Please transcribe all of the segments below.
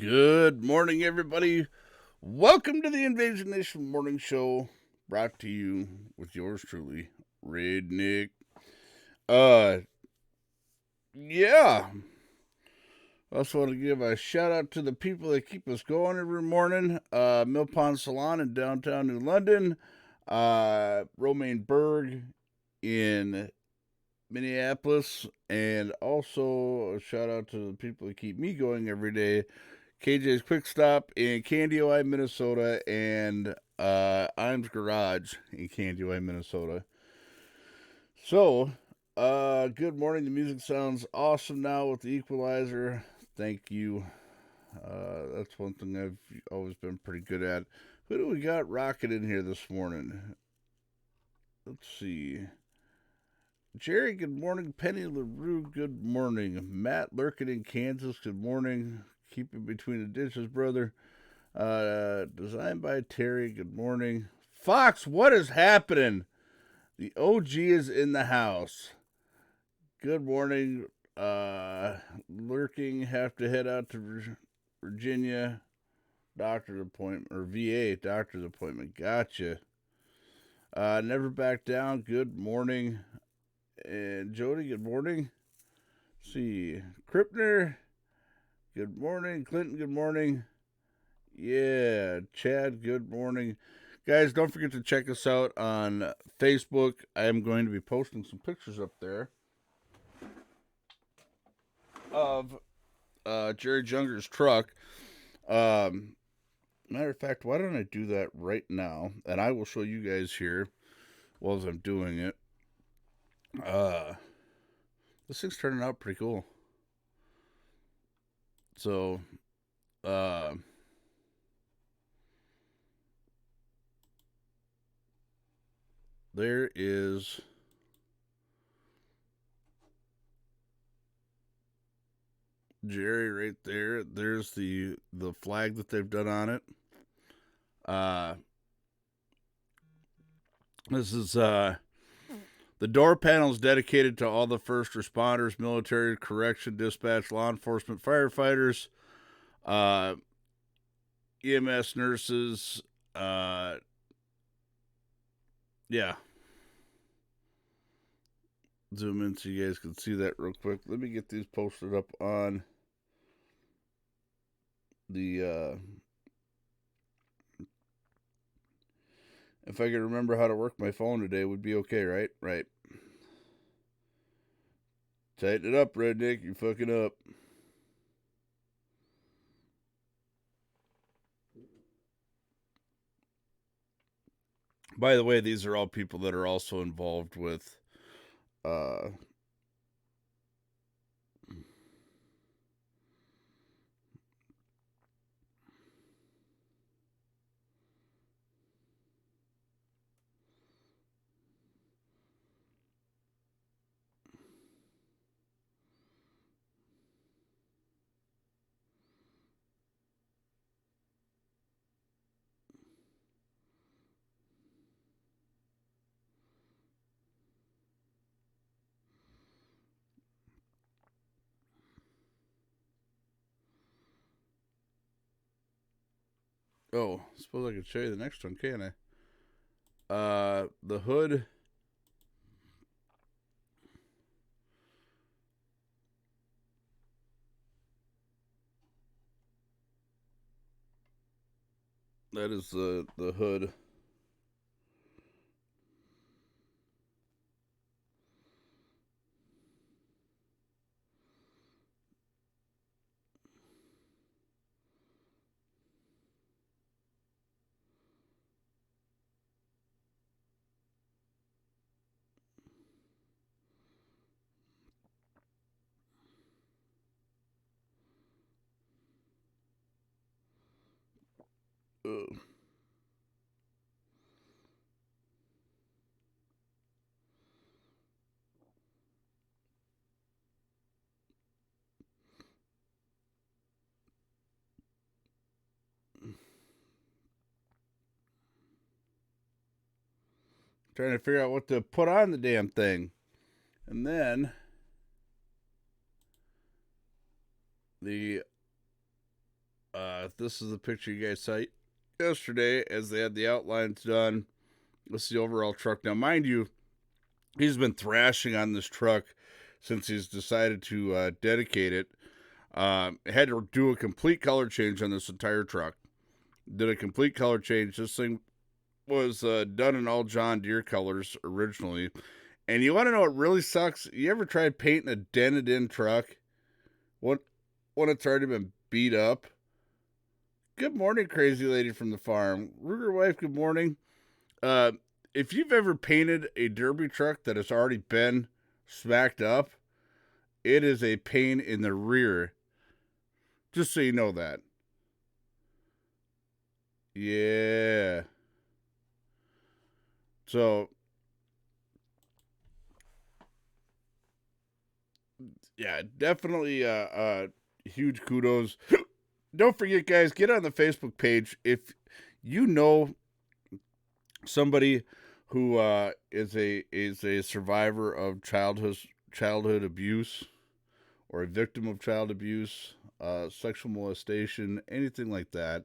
Good morning, everybody. Welcome to the Invasion Nation Morning Show, brought to you with yours truly, Redneck. Uh, yeah. I also want to give a shout out to the people that keep us going every morning. Mill Pond Salon in downtown New London. Romaine Berg in Minneapolis. And also a shout out to the people that keep me going every day. KJ's Quick Stop in Candy, Minnesota, and Imes Garage in Candy, Minnesota. So, good morning. The music sounds awesome now with the equalizer. Thank you. That's one thing I've always been pretty good at. Who do we got rocking in here this morning? Let's see. Jerry, good morning. Penny LaRue, good morning. Matt lurking in Kansas, good morning. Keeping between the dishes, brother. Designed by Terry, good morning. Fox, what is happening? The OG is in the house. Good morning. Lurking, have to head out to Virginia. Doctor's appointment, or VA, doctor's appointment. Gotcha. Never back down. Good morning. And Jody, good morning. Let's see. Krippner, good morning. Clinton, good morning. Yeah. Chad, good morning. Guys, don't forget to check us out on Facebook. I am going to be posting some pictures up there of Jerry Junger's truck. Matter of fact, why don't I do that right now? And I will show you guys here while I'm doing it. This thing's turning out pretty cool. So, there is Jerry right there. There's the flag that they've done on it. This is the door panel is dedicated to all the first responders, military, correction, dispatch, law enforcement, firefighters, EMS nurses. Yeah. Zoom in so you guys can see that real quick. Let me get these posted up on the. If I could remember how to work my phone today, would be okay, right? Right. Tighten it up, Redneck. You're fucking up. By the way, these are all people that are also involved with uh oh, suppose I could show you the next one, can't I? The hood. That is the hood. Uh, Trying to figure out what to put on the damn thing. And then the This is the picture you guys saw yesterday as they had the outlines done. This is the overall truck. Now, mind you, he's been thrashing on this truck since he's decided to dedicate it. Had to do a complete color change on this entire truck. Did a complete color change. This thing was done in all John Deere colors originally. And you want to know what really sucks? You ever tried painting a dented in truck when it's already been beat up? Good morning, crazy lady from the farm. Ruger wife, good morning. Uh, if you've ever painted a derby truck that has already been smacked up, it is a pain in the rear. Just so you know that. Yeah. So, yeah, definitely huge kudos. Don't forget, guys, get on the Facebook page if you know somebody who is a survivor of childhood abuse or a victim of child abuse, sexual molestation, anything like that.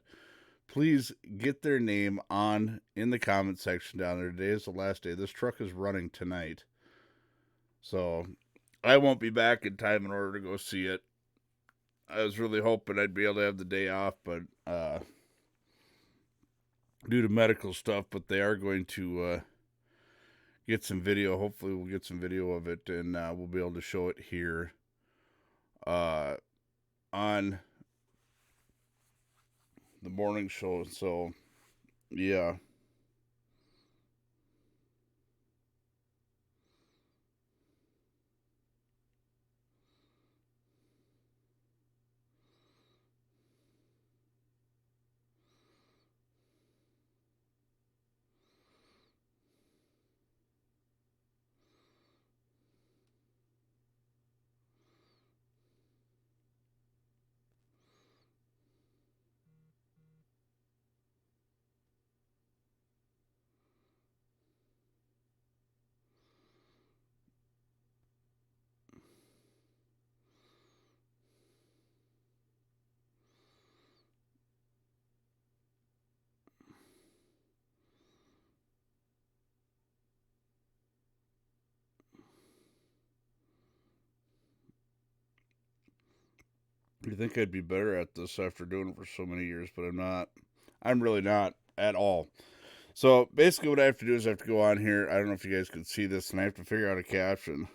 Please get their name on in the comment section down there. Today is the last day. This truck is running tonight, so I won't be back in time in order to go see it. I was really hoping I'd be able to have the day off, but due to medical stuff, but they are going to get some video. Hopefully, we'll get some video of it, and we'll be able to show it here on the morning show. So, yeah. You think I'd be better at this after doing it for so many years, but I'm not. I'm really not at all. So basically, what I have to do is I have to go on here. I don't know if you guys can see this, and I have to figure out a caption.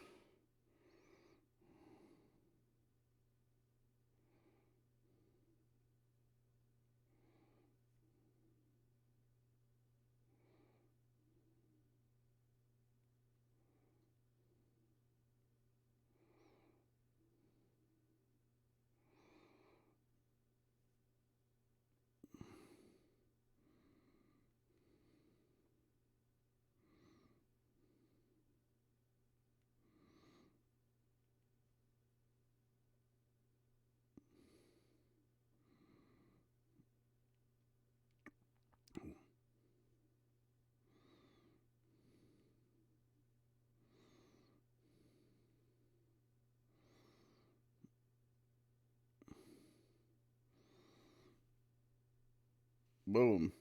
Boom.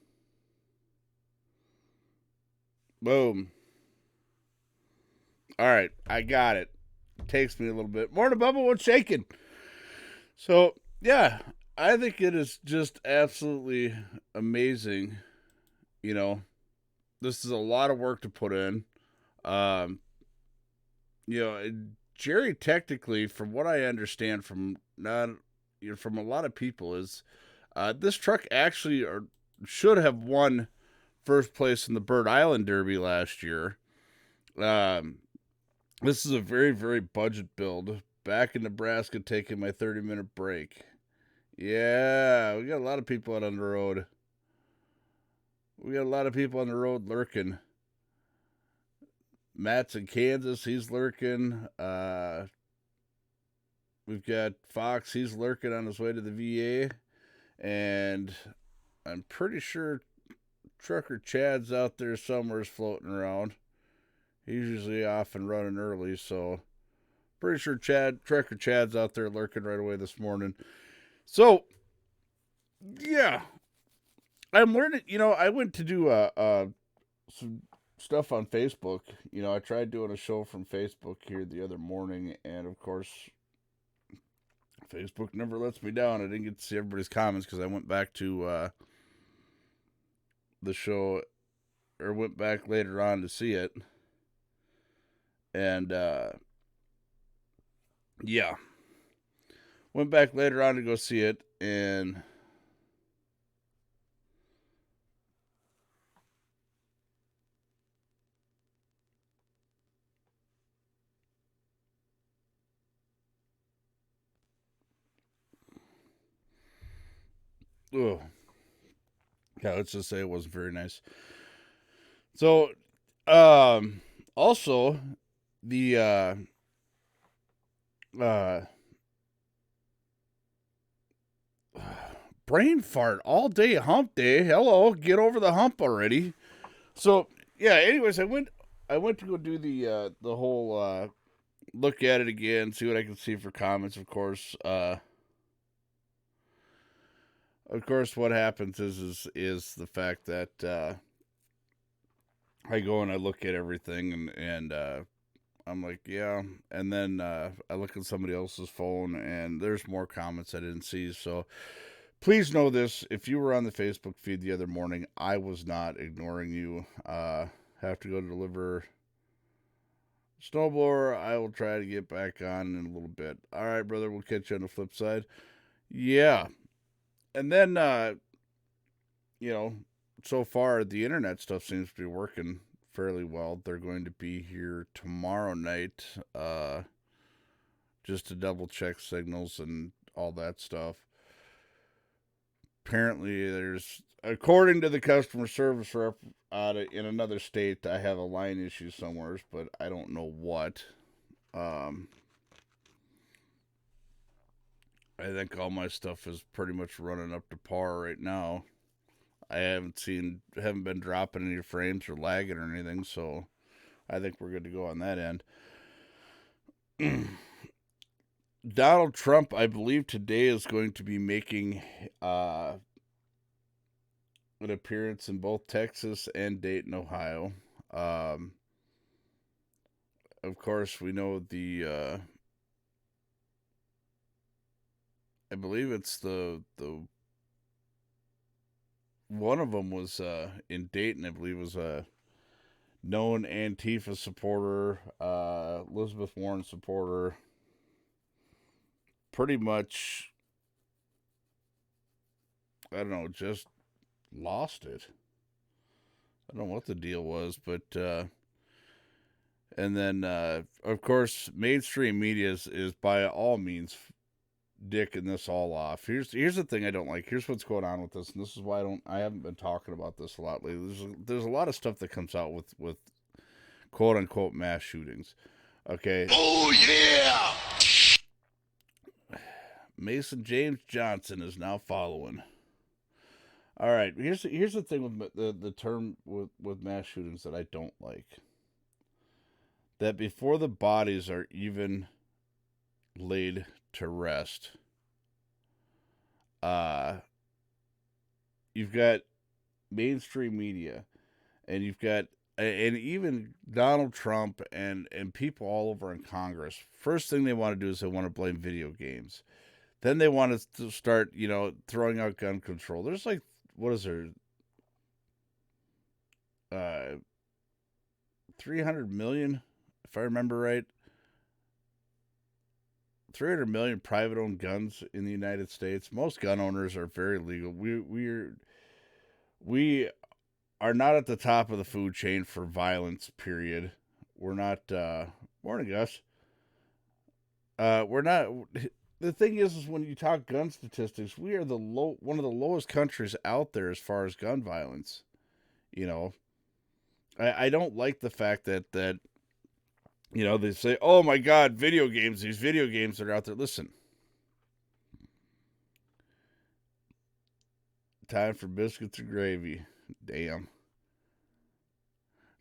Boom. All right, I got it. Takes me a little bit. Morning, Bubba. What's shaking? So, yeah, I think it is just absolutely amazing. You know, this is a lot of work to put in. Um, you know, Jerry technically, from what I understand from not from a lot of people, is this truck actually should have won first place in the Bird Island Derby last year. Um, this is a very, very budget build. Back in Nebraska, taking my 30-minute break. Yeah, we got a lot of people out on the road. We got a lot of people on the road lurking. Matt's in Kansas, he's lurking. We've got Fox, he's lurking on his way to the VA. And I'm pretty sure Trucker Chad's out there somewhere floating around. He's usually off and running early, so pretty sure Trucker Chad's out there lurking right away this morning. So Yeah, I'm learning. I went to do some stuff on Facebook. I tried doing a show from Facebook here the other morning, and of course, Facebook never lets me down. I didn't get to see everybody's comments because I went back to the show, or went back later on to see it, and yeah, went back later on to go see it, and oh, yeah, let's just say it wasn't very nice. So, also the uh, brain fart all day, hump day. Hello, get over the hump already. So yeah. Anyways, I went to go do the whole look at it again, see what I can see for comments. Of course, what happens is the fact that I go and I look at everything and I'm like, yeah. And then I look at somebody else's phone and there's more comments I didn't see. So please know this. If you were on the Facebook feed the other morning, I was not ignoring you. Have to go deliver snowblower. I will try to get back on in a little bit. All right, brother. We'll catch you on the flip side. Yeah. And then, you know, so far the internet stuff seems to be working fairly well. They're going to be here tomorrow night, just to double check signals and all that stuff. Apparently, according to the customer service rep in another state, I have a line issue somewhere, but I don't know what. Um, I think all my stuff is pretty much running up to par right now. I haven't been dropping any frames or lagging or anything, so I think we're good to go on that end. Donald Trump, I believe today is going to be making an appearance in both Texas and Dayton, Ohio. Um, of course, we know I believe it's the one of them was in Dayton. I believe was a known Antifa supporter, Elizabeth Warren supporter. Pretty much, I don't know, just lost it. I don't know what the deal was, but and then of course mainstream media is by all means dicking this all off. Here's the thing I don't like. Here's what's going on with this, and this is why I haven't been talking about this a lot lately. There's a lot of stuff that comes out with quote unquote mass shootings. Okay. Oh yeah! Mason James Johnson is now following. All right. Here's the thing with the term with mass shootings that I don't like. That before the bodies are even laid to rest, uh, you've got mainstream media, and even Donald Trump and people all over in Congress. First thing they want to do is they want to blame video games. Then they want to start, throwing out gun control. There's like, what is there, 300 million, if I remember right, 300 million private owned guns in the United States. Most gun owners are very legal. We are not at the top of the food chain for violence. Period. We're not. Morning, Gus. We're not. The thing is when you talk gun statistics, we are one of the lowest countries out there as far as gun violence. You know, I don't like the fact that they say, "Oh my God, video games! These video games that are out there." Listen, time for biscuits and gravy. Damn.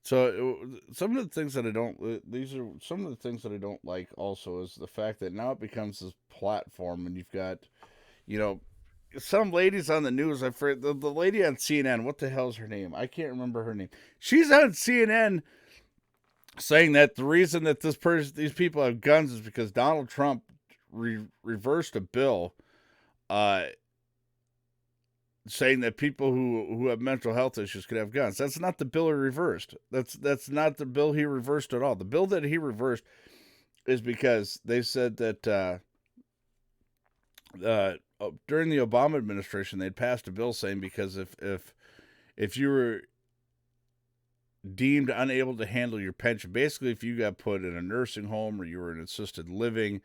So some of the things that I don't these are some of the things that I don't like also is the fact that now it becomes this platform and you've got you know some ladies on the news. I forget the lady on CNN. What the hell's her name? I can't remember her name. She's on CNN saying that the reason that these people have guns is because Donald Trump reversed a bill, uh, saying that people who have mental health issues could have guns. That's not the bill he reversed. That's not the bill he reversed at all. The bill that he reversed is because they said that during the Obama administration they'd passed a bill saying because if you were deemed unable to handle your pension, basically if you got put in a nursing home or you were in assisted living,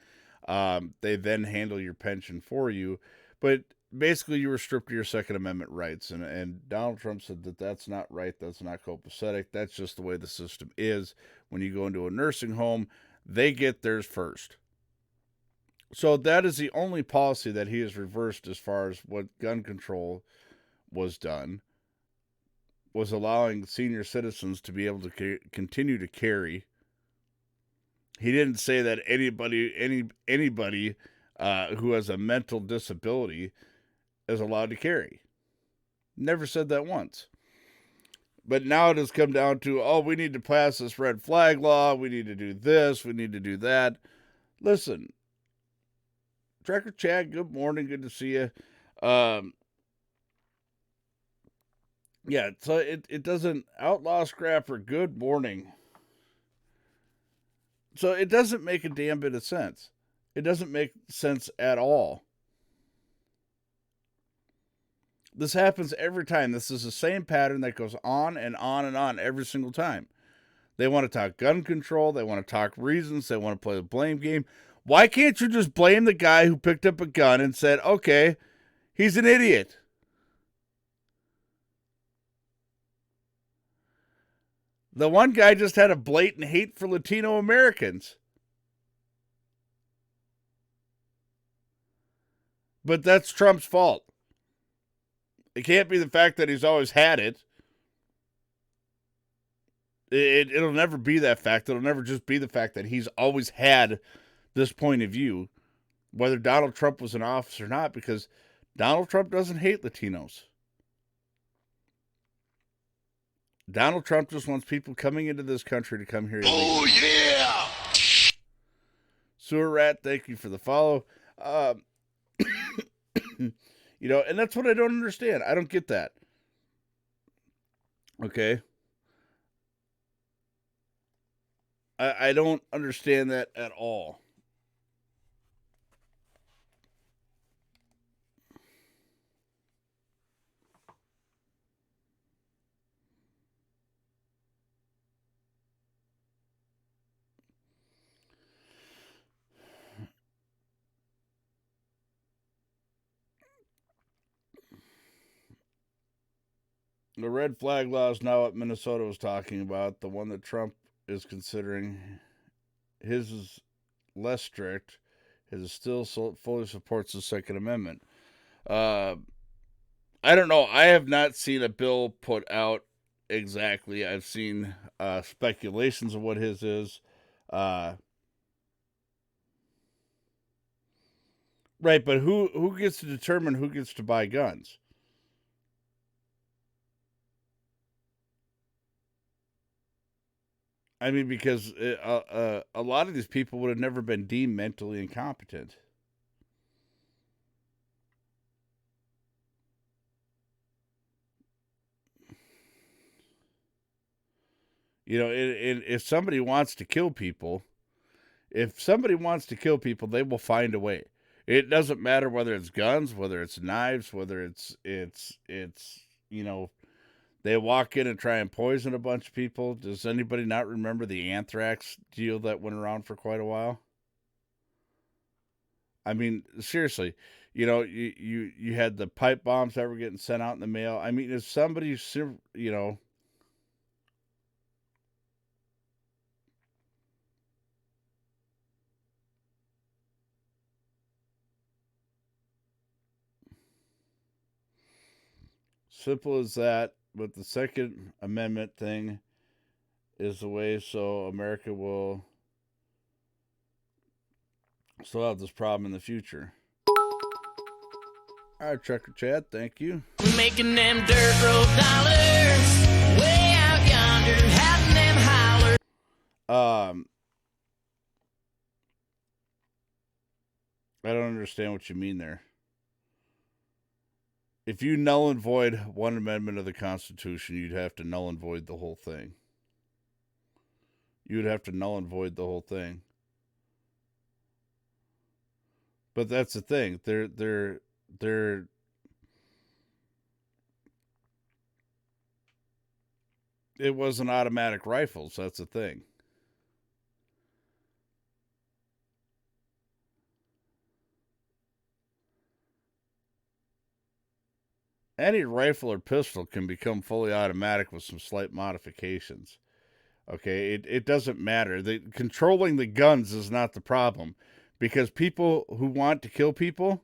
they then handle your pension for you. But basically you were stripped of your Second Amendment rights. And Donald Trump said that that's not right. That's not copacetic. That's just the way the system is. When you go into a nursing home, they get theirs first. So that is the only policy that he has reversed as far as what gun control was done, was allowing senior citizens to be able to continue to carry. He didn't say that anybody who has a mental disability is allowed to carry. Never said that once. But now it has come down to, oh, we need to pass this red flag law. We need to do this. We need to do that. Listen, Trekker Chad, good morning. Good to see you. Yeah, so it doesn't, outlaw scrapper, good morning. So it doesn't make a damn bit of sense. It doesn't make sense at all. This happens every time. This is the same pattern that goes on and on and on every single time. They want to talk gun control. They want to talk reasons. They want to play the blame game. Why can't you just blame the guy who picked up a gun and said, okay, he's an idiot? The one guy just had a blatant hate for Latino Americans. But that's Trump's fault. It can't be the fact that he's always had it. It'll never be that fact. It'll never just be the fact that he's always had this point of view, whether Donald Trump was in office or not, because Donald Trump doesn't hate Latinos. Donald Trump just wants people coming into this country to come here illegally. Oh, yeah! Sewer Rat, thank you for the follow. And that's what I don't understand. I don't get that. Okay? I don't understand that at all. The red flag law is now what Minnesota was talking about. The one that Trump is considering. His is less strict. His still fully supports the Second Amendment. I don't know. I have not seen a bill put out exactly. I've seen speculations of what his is. Right, but who gets to determine who gets to buy guns? I mean, because a lot of these people would have never been deemed mentally incompetent. If somebody wants to kill people, they will find a way. It doesn't matter whether it's guns, whether it's knives, whether it's they walk in and try and poison a bunch of people. Does anybody not remember the anthrax deal that went around for quite a while? I mean, seriously, you had the pipe bombs that were getting sent out in the mail. I mean, if somebody, simple as that. But the Second Amendment thing is the way so America will still have this problem in the future. All right, Trucker Chad, thank you. Making them dirt road dollars. Way out yonder, having them holler. I don't understand what you mean there. If you null and void one amendment of the Constitution, you'd have to null and void the whole thing. You would have to null and void the whole thing. But that's the thing. They're it wasn't automatic rifles. That's the thing. Any rifle or pistol can become fully automatic with some slight modifications. Okay, it doesn't matter. Controlling the guns is not the problem, because people who want to kill people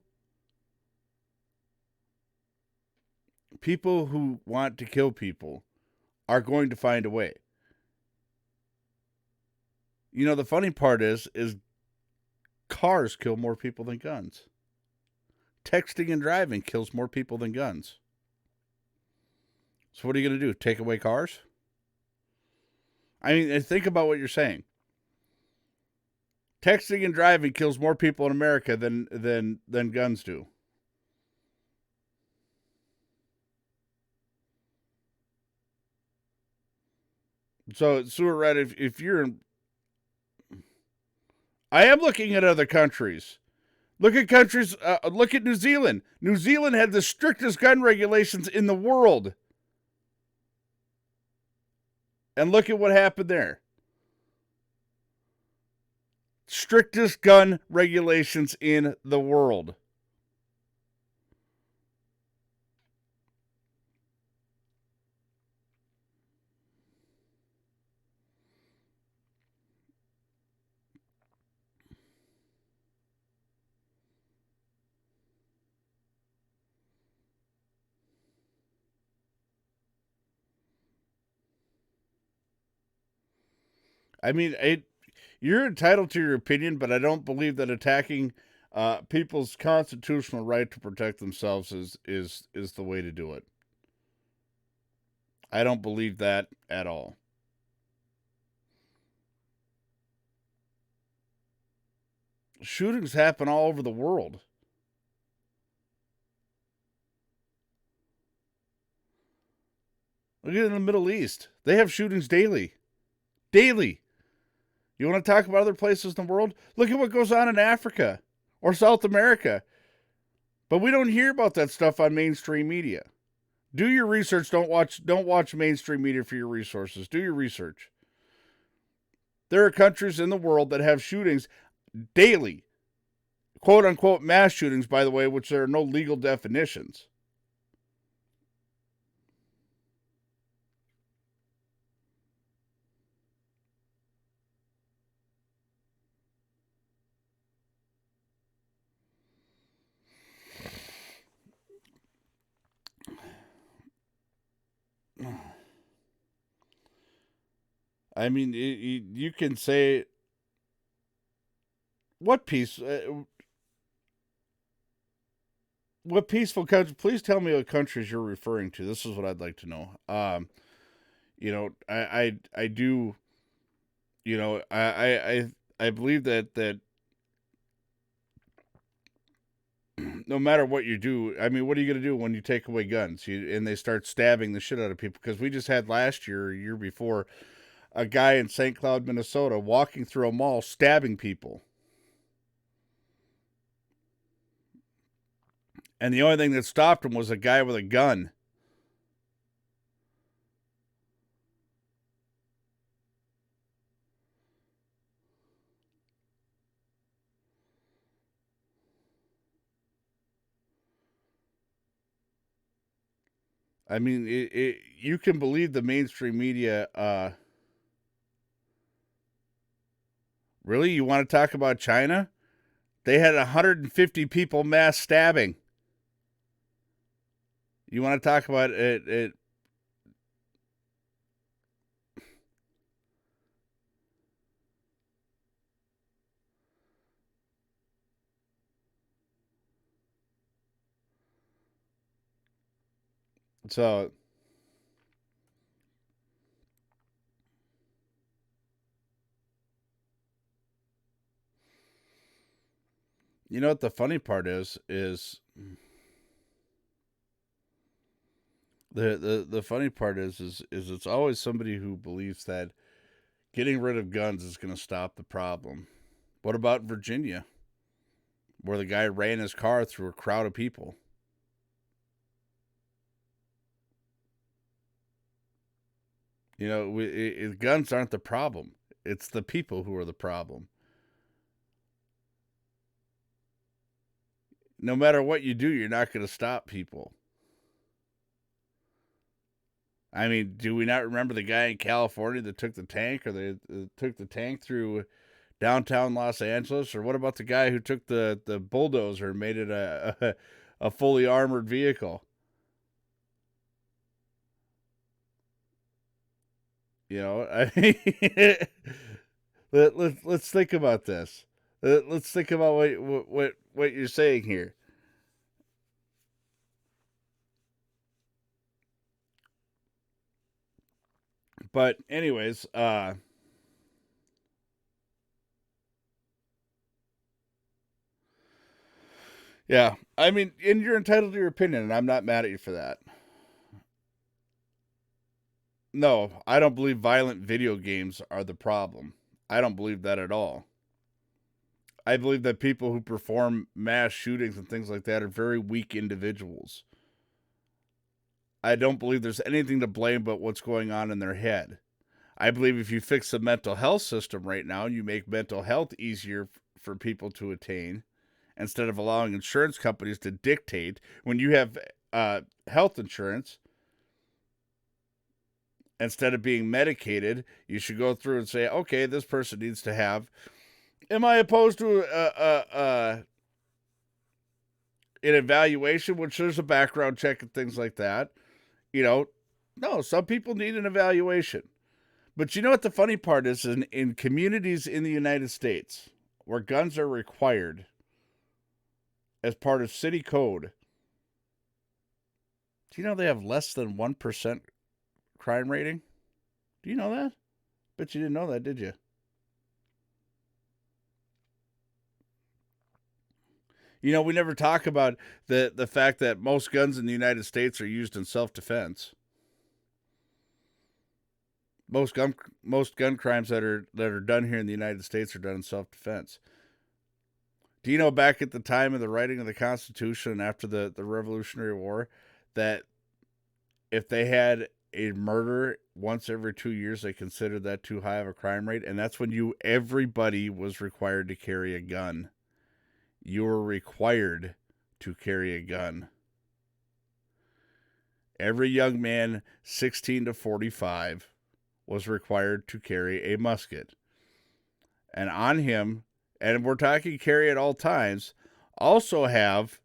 who want to kill people are going to find a way. You know, the funny part is cars kill more people than guns. Texting and driving kills more people than guns. So what are you going to do? Take away cars? I mean, think about what you're saying. Texting and driving kills more people in America than guns do. So, Sewer Red, if you're in, I am looking at other countries. Look at countries. Look at New Zealand. New Zealand had the strictest gun regulations in the world, and look at what happened there. Strictest gun regulations in the world. I mean, you're entitled to your opinion, but I don't believe that attacking people's constitutional right to protect themselves is the way to do it. I don't believe that at all. Shootings happen all over the world. Look at the Middle East. They have shootings daily. Daily. You want to talk about other places in the world? Look at what goes on in Africa or South America. But we don't hear about that stuff on mainstream media. Do your research. Don't watch mainstream media for your resources. Do your research. There are countries in the world that have shootings daily. Quote unquote mass shootings, by the way, which there are no legal definitions. I mean, you can say what what peaceful country? Please tell me what countries you're referring to. This is what I'd like to know. You know, I do. You know, I believe that no matter what you do, I mean, what are you going to do when you take away guns and they start stabbing the shit out of people? Because we just had last year, or year before, a guy in St. Cloud, Minnesota, walking through a mall stabbing people. And the only thing that stopped him was a guy with a gun. I mean, you can believe the mainstream media. Really? You want to talk about China? They had 150 people mass stabbing. You want to talk about it? So, you know what the funny part is the funny part is it's always somebody who believes that getting rid of guns is going to stop the problem. What about Virginia, where the guy ran his car through a crowd of people? You know, guns aren't the problem. It's the people who are the problem. No matter what you do, you're not going to stop people. I mean, do we not remember the guy in California that took the tank, or they took the tank through downtown Los Angeles? Or what about the guy who took the bulldozer and made it a fully armored vehicle? You know, I mean, let's think about this. Let's think about what you're saying here. But anyways, yeah. I mean, and you're entitled to your opinion, and I'm not mad at you for that. No, I don't believe violent video games are the problem. I don't believe that at all. I believe that people who perform mass shootings and things like that are very weak individuals. I don't believe there's anything to blame but what's going on in their head. I believe if you fix the mental health system right now and you make mental health easier for people to attain, instead of allowing insurance companies to dictate when you have health insurance, instead of being medicated, you should go through and say, okay, this person needs to have. Am I opposed to an evaluation, which there's a background check and things like that? You know, no, some people need an evaluation. But you know what the funny part is? In communities in the United States where guns are required as part of city code, do you know they have less than 1% crime rating? Do you know that? Bet you didn't know that, did you? You know, we never talk about the fact that most guns in the United States are used in self defense. Most gun crimes that are done here in the United States are done in self defense. Do you know back at the time of the writing of the Constitution and after the Revolutionary War that if they had a murder once every 2 years, they considered that too high of a crime rate, and that's when everybody was required to carry a gun. You were required to carry a gun. Every young man 16 to 45 was required to carry a musket. And on him, and we're talking carry at all times, also have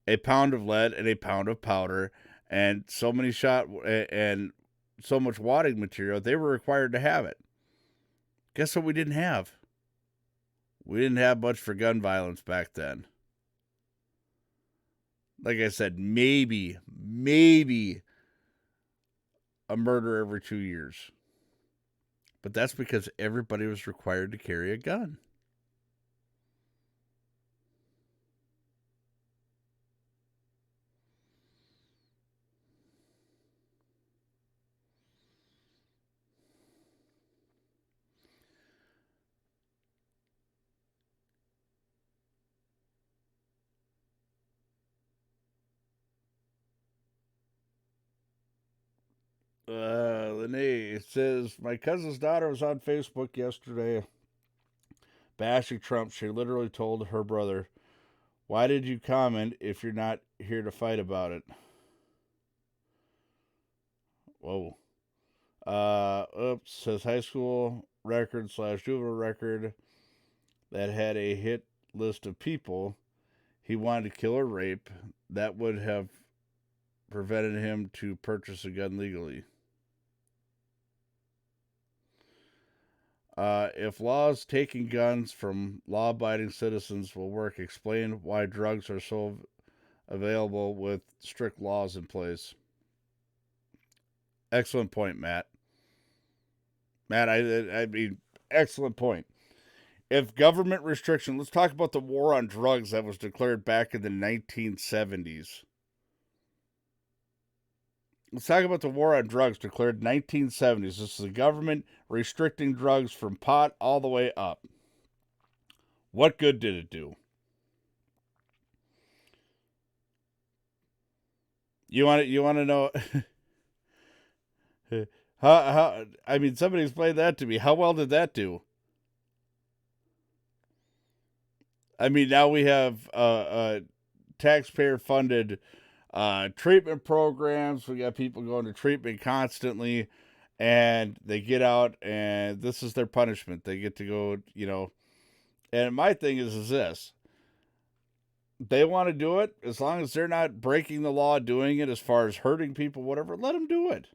a pound of lead and a pound of powder and so many shot and so much wadding material. They were required to have it. Guess what we didn't have? We didn't have much for gun violence back then. Like I said, maybe a murder every 2 years. But that's because everybody was required to carry a gun. Lene, it says, my cousin's daughter was on Facebook yesterday bashing Trump. She literally told her brother, why did you comment if you're not here to fight about it? Whoa. Oops, says high school record slash juvenile record that had a hit list of people he wanted to kill or rape. That would have prevented him to purchase a gun legally. If laws taking guns from law abiding citizens will work, explain why drugs are so available with strict laws in place. Excellent point, Matt. Matt, I mean, excellent point. If government restriction, let's talk about the war on drugs that was declared back in the 1970s. Let's talk about the war on drugs declared 1970s. This is the government restricting drugs from pot all the way up. What good did it do? You want to know how I mean somebody explained that to me. How well did that do? I mean, now we have taxpayer funded treatment programs. We got people going to treatment constantly, and they get out, and this is their punishment. They get to go, you know. And my thing is this: they want to do it as long as they're not breaking the law, doing it as far as hurting people, whatever. Let them do it.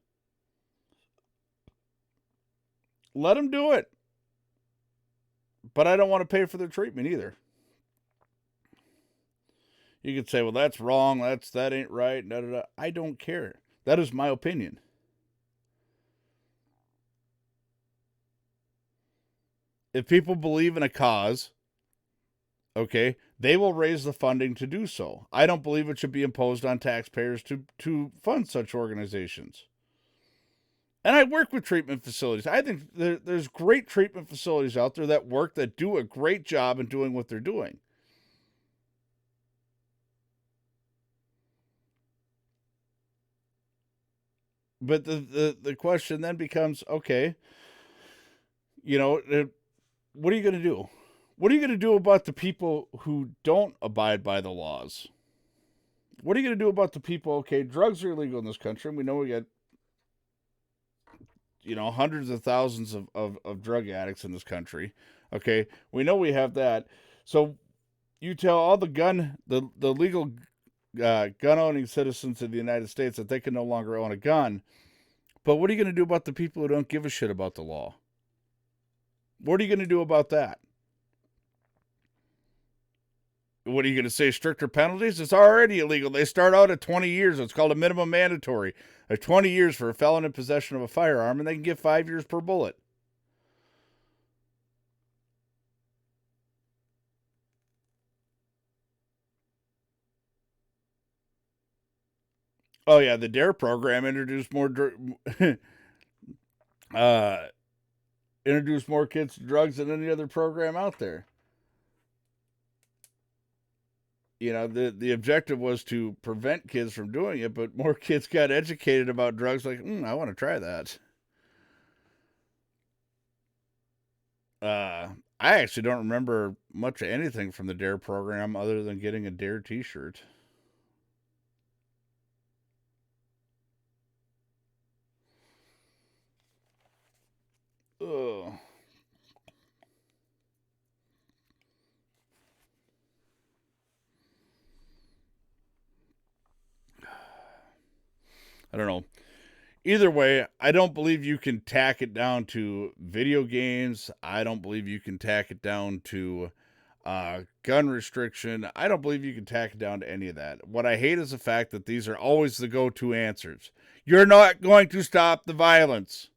Let them do it. But I don't want to pay for their treatment either. You could say, well, that's wrong. That ain't right. Da, da, da. I don't care. That is my opinion. If people believe in a cause, okay, they will raise the funding to do so. I don't believe it should be imposed on taxpayers to fund such organizations. And I work with treatment facilities. I think there's great treatment facilities out there that work, that do a great job in doing what they're doing. But the question then becomes, okay, you know, what are you going to do? What are you going to do about the people who don't abide by the laws? What are you going to do about the people? Okay, drugs are illegal in this country, and we know we got, you know, hundreds of thousands of drug addicts in this country. Okay, we know we have that. So you tell all the legal gun owning citizens of the United States that they can no longer own a gun. But what are you going to do about the people who don't give a shit about the law? What are you going to do about that? What are you going to say? Stricter penalties? It's already illegal. They start out at 20 years. It's called a minimum mandatory. 20 years for a felon in possession of a firearm, and they can get 5 years per bullet. Oh yeah, the DARE program introduced more uh, introduced more kids to drugs than any other program out there. You know, the objective was to prevent kids from doing it, but more kids got educated about drugs. Like, I want to try that. I actually don't remember much of anything from the DARE program other than getting a DARE T-shirt. Ugh. I don't know. Either way, I don't believe you can tack it down to video games. I don't believe you can tack it down to gun restriction. I don't believe you can tack it down to any of that. What I hate is the fact that these are always the go-to answers. You're not going to stop the violence.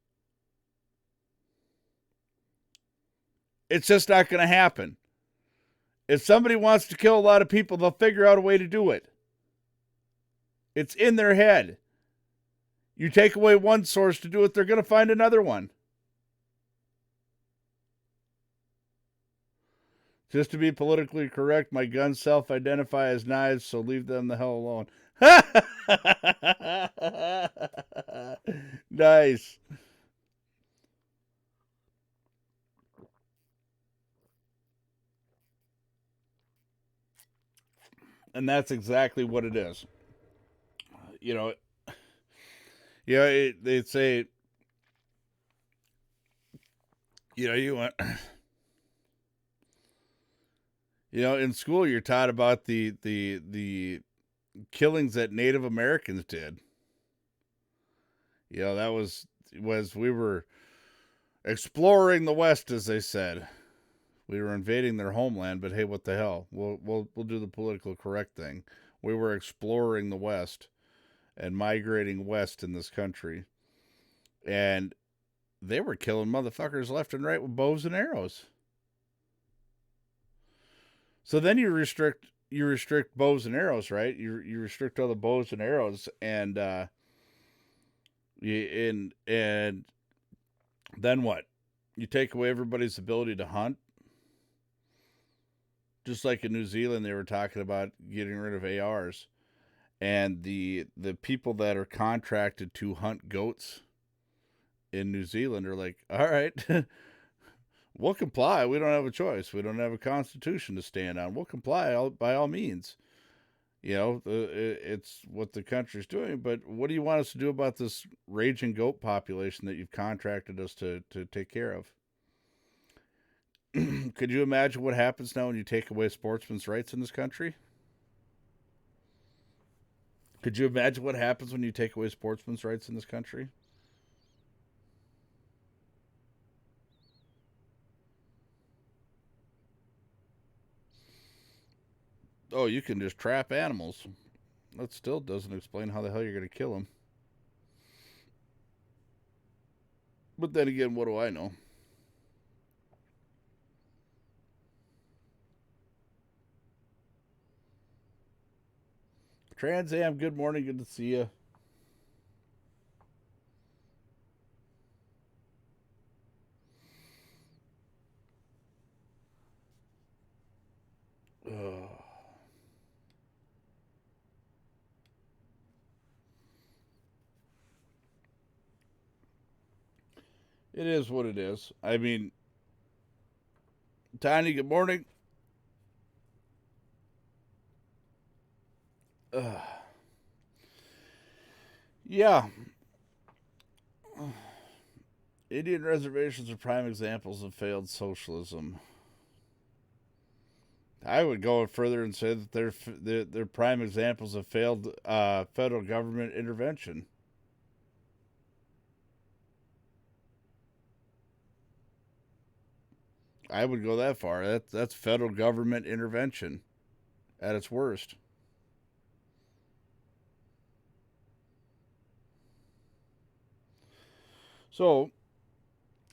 It's just not going to happen. If somebody wants to kill a lot of people, they'll figure out a way to do it. It's in their head. You take away one source to do it, they're going to find another one. Just to be politically correct, my guns self-identify as knives, so leave them the hell alone. Nice. And that's exactly what it is. You know, they say, you know, you want, you know, in school you're taught about the killings that Native Americans did. You know, that was we were exploring the West, as they said. We were invading their homeland, but hey, what the hell? We'll do the political correct thing. We were exploring the West and migrating west in this country. And they were killing motherfuckers left and right with bows and arrows. So then you restrict bows and arrows, right? You restrict all the bows and arrows, and and then what? You take away everybody's ability to hunt. Just like in New Zealand, they were talking about getting rid of ARs, and the people that are contracted to hunt goats in New Zealand are like, all right, we'll comply. We don't have a choice. We don't have a constitution to stand on. We'll comply by all means. It's what the country's doing. But what do you want us to do about this raging goat population that you've contracted us to take care of? Could you imagine what happens now when you take away sportsmen's rights in this country? Could you imagine what happens when you take away sportsmen's rights in this country? Oh, you can just trap animals. That still doesn't explain how the hell you're going to kill them. But then again, what do I know? Trans Am, good morning. Good to see you. It is what it is. I mean, Tiny, good morning. Yeah. Indian reservations are prime examples of failed socialism. I would go further and say that they're prime examples of failed federal government intervention. I would go that far. That's federal government intervention at its worst. So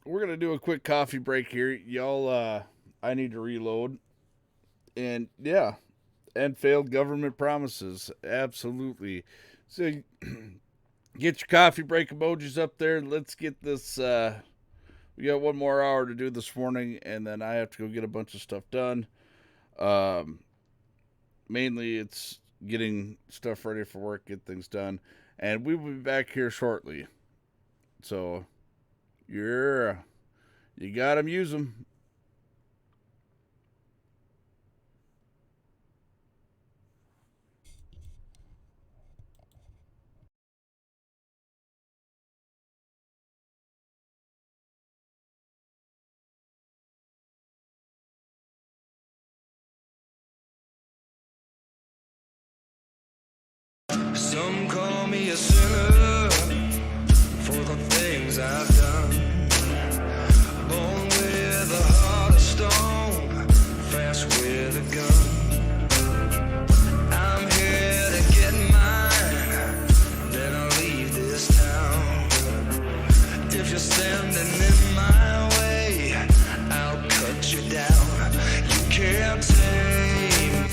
we're gonna do a quick coffee break here, y'all. I need to reload, and yeah, and failed government promises, absolutely. So get your coffee break emojis up there. Let's get this. We got one more hour to do this morning, and then I have to go get a bunch of stuff done. Mainly, it's getting stuff ready for work, get things done, and we will be back here shortly. So, yeah, you got them, use them. Some call me a sinner for the things I've done. Born with a heart of stone, fast with a gun. I'm here to get mine, then I'll leave this town. If you're standing in my way, I'll cut you down. You can't tame.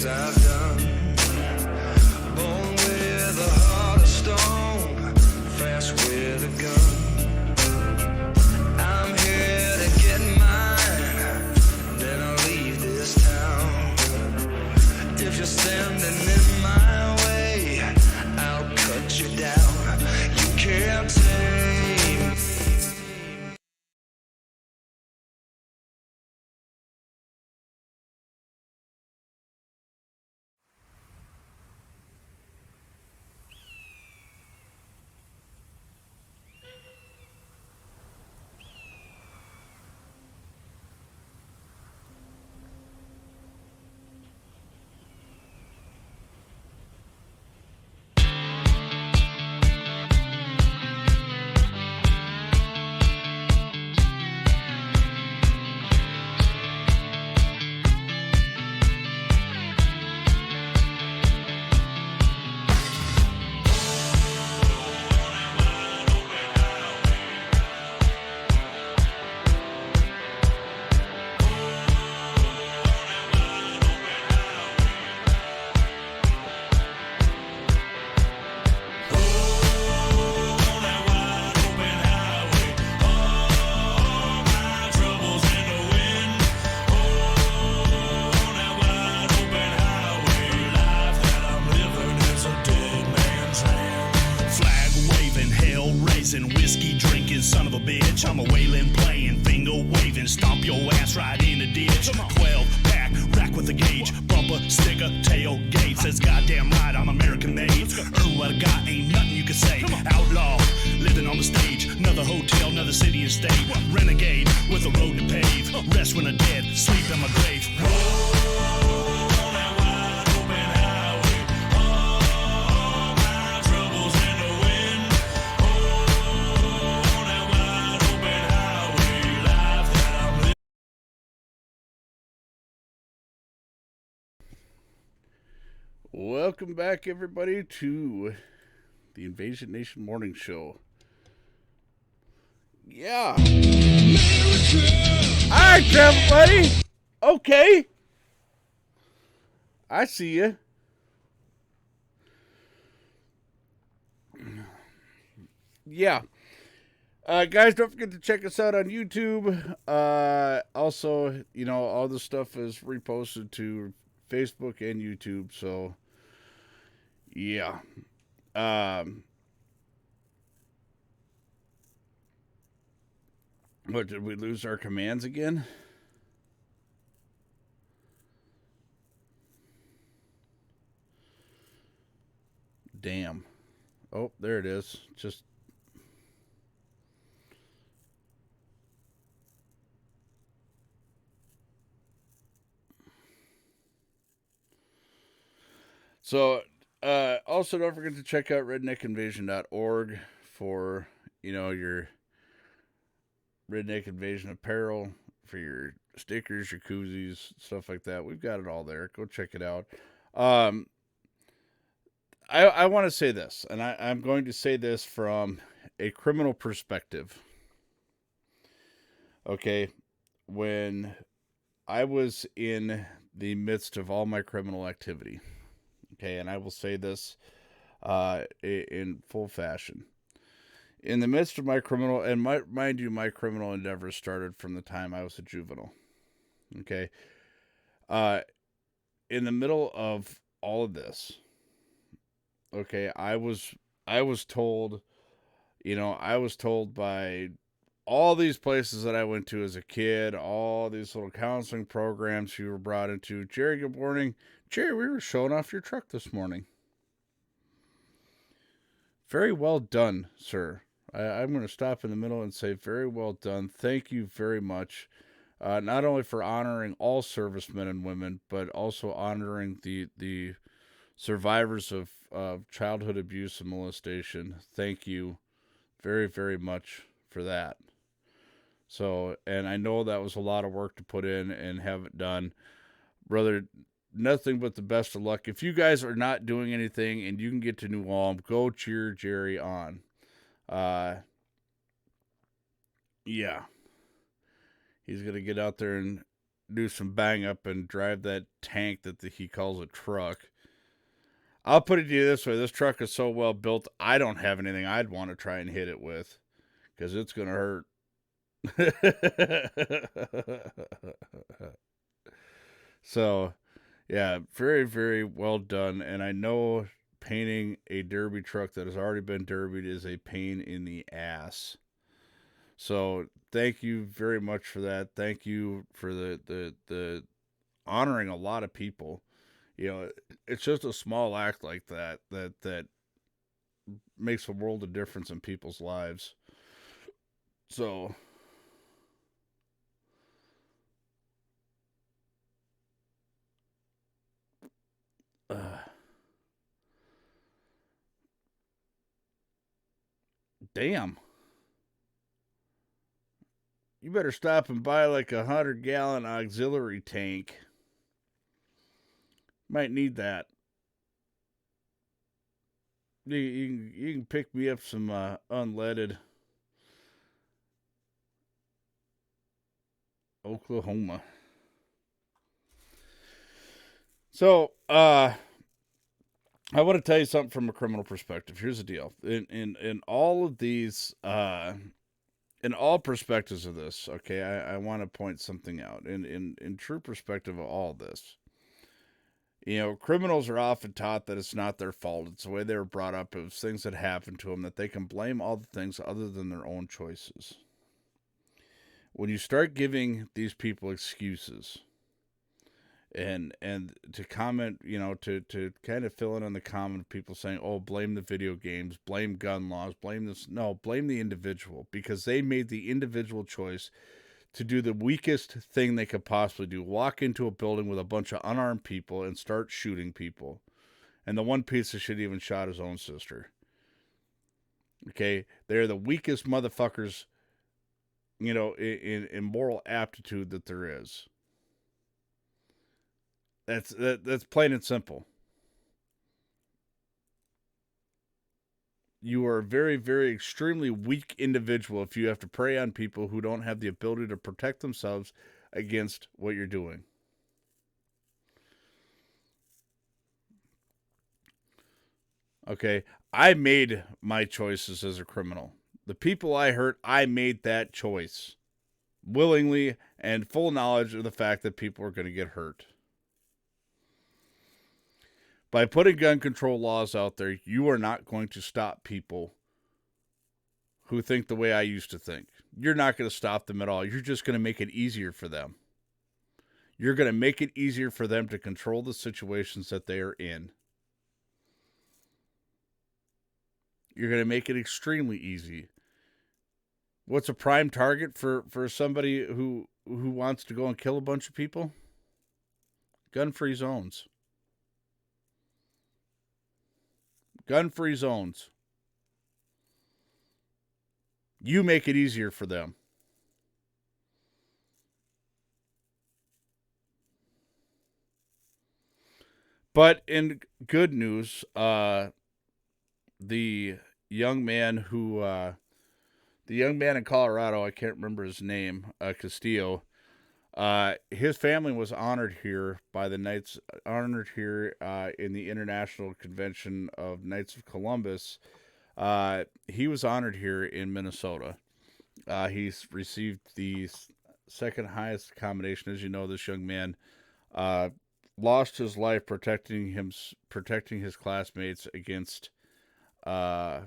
things I've done. Born with a heart of stone, fast with a gun. I'm here to get mine, then I'll leave this town. If you're standing in my way, I'll cut you down. You can't tame me. Whiskey drinking son of a bitch. I'm a wailing, playing, finger waving, stomp your ass right in the ditch. 12 pack, rack with a gauge, bumper, sticker, tailgate. Says goddamn right, I'm American made. Earn what I got, ain't nothing you can say. Outlaw, living on the stage. Another hotel, another city and state. Renegade with a road to pave. Rest when I'm dead, sleep in my grave. Welcome back, everybody, to the Invasion Nation Morning Show. Yeah. Alright, travel buddy. Okay. I see you. Yeah. Guys, don't forget to check us out on YouTube. Also, you know, all this stuff is reposted to Facebook and YouTube, so yeah. What, did we lose our commands again? Damn. Oh, there it is. Just so also don't forget to check out redneckinvasion.org for, you know, your Redneck Invasion apparel, for your stickers, your koozies, stuff like that. We've got it all there. Go check it out. I want to say this, and I'm going to say this from a criminal perspective. Okay, when I was in the midst of all my criminal activity, okay, and I will say this in full fashion. In the midst of my criminal, and mind you, my criminal endeavors started from the time I was a juvenile. Okay. In the middle of all of this, okay, I was told, you know, I was told by all these places that I went to as a kid, all these little counseling programs you were brought into. Jerry, good morning. Jerry, we were showing off your truck this morning. Very well done, sir. I'm going to stop in the middle and say very well done. Thank you very much. Not only for honoring all servicemen and women, but also honoring the survivors of childhood abuse and molestation. Thank you very, very much for that. So, and I know that was a lot of work to put in and have it done. Brother, nothing but the best of luck. If you guys are not doing anything and you can get to New Ulm, go cheer Jerry on. Yeah. He's going to get out there and do some bang up and drive that tank that he calls a truck. I'll put it to you this way: this truck is so well built, I don't have anything I'd want to try and hit it with because it's gonna hurt. So, yeah, very, very well done. And I know painting a derby truck that has already been derbied is a pain in the ass. So, thank you very much for that. Thank you for the honoring a lot of people. You know, it's just a small act like that makes a world of difference in people's lives. So, uh, damn. You better stop and buy like 100-gallon auxiliary tank. Might need that. You can pick me up some unleaded Oklahoma. So, I want to tell you something from a criminal perspective. Here's the deal. In all of these, in all perspectives of this, okay, I want to point something out. In true perspective of all this, you know, criminals are often taught that it's not their fault. It's the way they were brought up. It was things that happened to them that they can blame all the things other than their own choices. When you start giving these people excuses and to comment, you know, to kind of fill in on the comment of people saying, oh, blame the video games, blame gun laws, blame this. No, blame the individual because they made the individual choice to do the weakest thing they could possibly do. Walk into a building with a bunch of unarmed people and start shooting people. And the one piece of shit even shot his own sister. Okay? They're the weakest motherfuckers, you know, in moral aptitude that there is. That's plain and simple. You are a very, very extremely weak individual if you have to prey on people who don't have the ability to protect themselves against what you're doing. Okay, I made my choices as a criminal. The people I hurt, I made that choice willingly and full knowledge of the fact that people are going to get hurt. By putting gun control laws out there, you are not going to stop people who think the way I used to think. You're not going to stop them at all. You're just going to make it easier for them. You're going to make it easier for them to control the situations that they are in. You're going to make it extremely easy. What's a prime target for somebody who wants to go and kill a bunch of people? Gun-free zones. Gun-free zones. You make it easier for them. But in good news, the young man who, the young man in Colorado, I can't remember his name, Castillo, his family was honored here by the Knights, honored here in the International Convention of Knights of Columbus. He was honored here in Minnesota. He's received the second highest commendation. As you know, this young man lost his life protecting his classmates against a